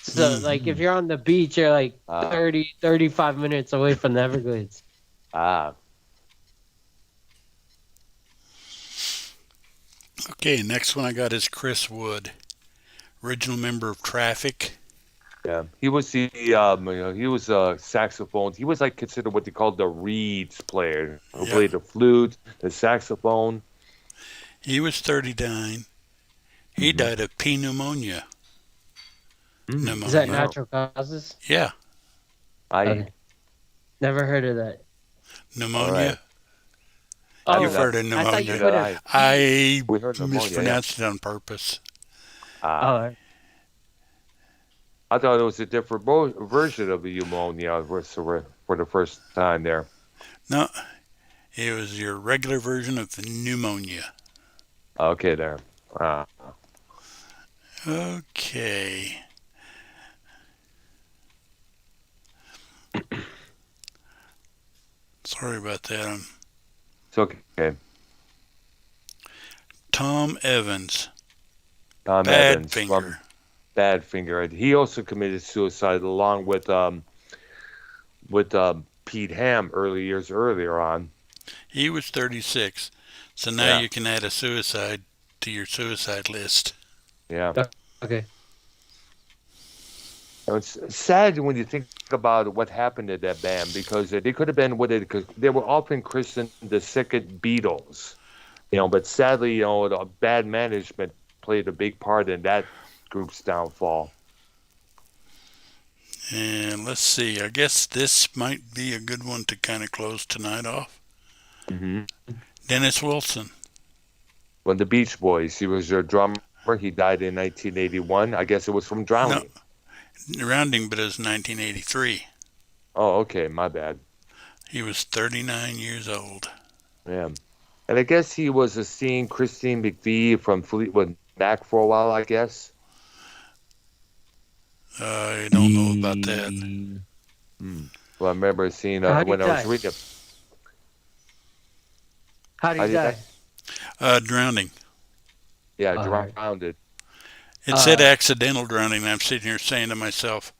So, like, if you're on the beach, you're like 35 minutes away from the Everglades. Okay, next one I got is Chris Wood, original member of Traffic. Yeah, he was he was a saxophone. He was like considered what they called the reeds player, who played the flute, the saxophone. He was 39. He died of pneumonia. Pneumonia. Is that natural causes? Yeah, Okay. Never heard of that. pneumonia. Oh, You've heard of I thought you pneumonia. would have. I We heard pneumonia, mispronounced it on purpose. Oh, I thought it was a different version of the pneumonia for the first time there. No, it was your regular version of the pneumonia. Okay, there. Okay. Sorry about that. It's okay. Tom Evans. Tom Evans Badfinger. from Badfinger. He also committed suicide along with Pete Ham years earlier on. He was 36. So now Yeah. you can add a suicide to your suicide list. Yeah. Okay. It's sad when you think about what happened to that band because they could have been because they were often christened the Second Beatles, but sadly, the bad management played a big part in that group's downfall. And let's see. I guess this might be a good one to kind of close tonight off. Mm-hmm. Dennis Wilson. When the Beach Boys, he was their drummer. He died in 1981. I guess it was from drowning. No, rounding, but it was 1983. Oh, okay. My bad. He was 39 years old. Yeah. And I guess he was seeing Christine McVie from Fleetwood Mac for a while, I guess. I don't know about that. Well, I remember seeing when I was reading. How did he die? Drowning. Yeah, Alright. drowned. It said accidental drowning, and I'm sitting here saying to myself,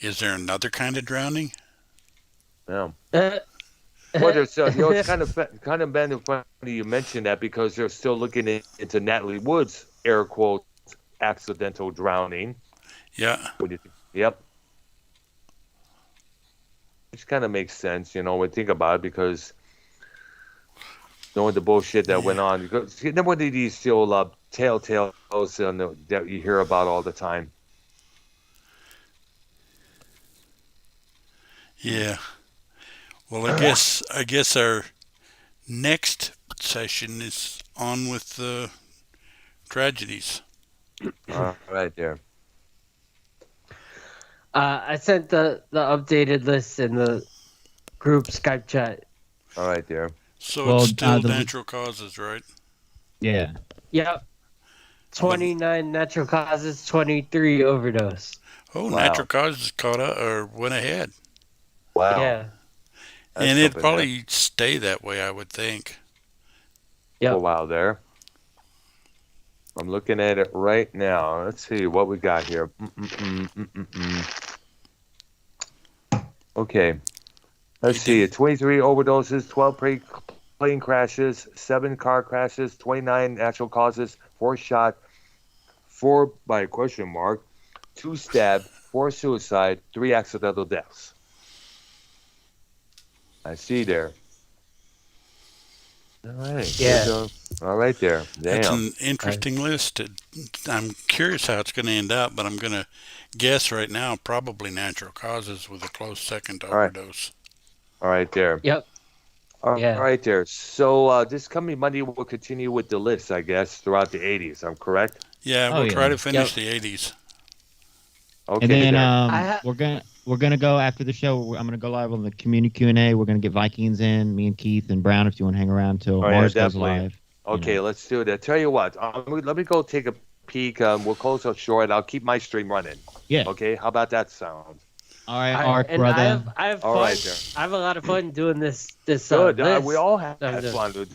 is there another kind of drowning? Yeah. Well, there's, it's kind of been funny you mentioned that because they're still looking into Natalie Wood's air quotes accidental drowning. Yeah. What do you think? Yep. Which kind of makes sense, when you think about it, because knowing the bullshit that went on. Because one of these still telltales that you hear about all the time. Yeah. Well, I guess our next session is on with the tragedies. All right there. I sent the updated list in the group Skype chat. All right there. So it's still natural causes, right? Yeah. Yep. 29 natural causes, 23 overdose. Oh, Wow. natural causes caught up or went ahead. Wow. Yeah. That's And it'd something probably stay that way, I would think. Yep. for a while there. I'm looking at it right now. Let's see what we got here. Okay. Let's see. 23 overdoses, 12 plane crashes, 7 car crashes, 29 natural causes, 4 shot, 4 by question mark, 2 stabbed, 4 suicide, 3 accidental deaths. I see there. All right. Yeah. All right there. Damn. That's an interesting list. I'm curious how it's going to end up, but I'm going to guess right now probably natural causes with a close second to right. overdose. All right there. Yep. All Yeah. right there. So this coming Monday, we'll continue with the list, I guess, throughout the 80s. I'm correct? Yeah, Oh, we'll yeah. try to finish the 80s. Okay. And then there. we're gonna go after the show. I'm gonna go live on the community Q&A. We're gonna get Vikings in, me and Keith and Brown, if you want to hang around till Oh, yeah, Mars goes definitely. live. Okay, let's do that. Tell you what, let me go take a peek. We'll close up short. I'll keep my stream running. Yeah. Okay, how about that sound? All right, Ark, and brother. I have All fun. right there. I have a lot of fun doing this. Good. List. we all have I'm fun.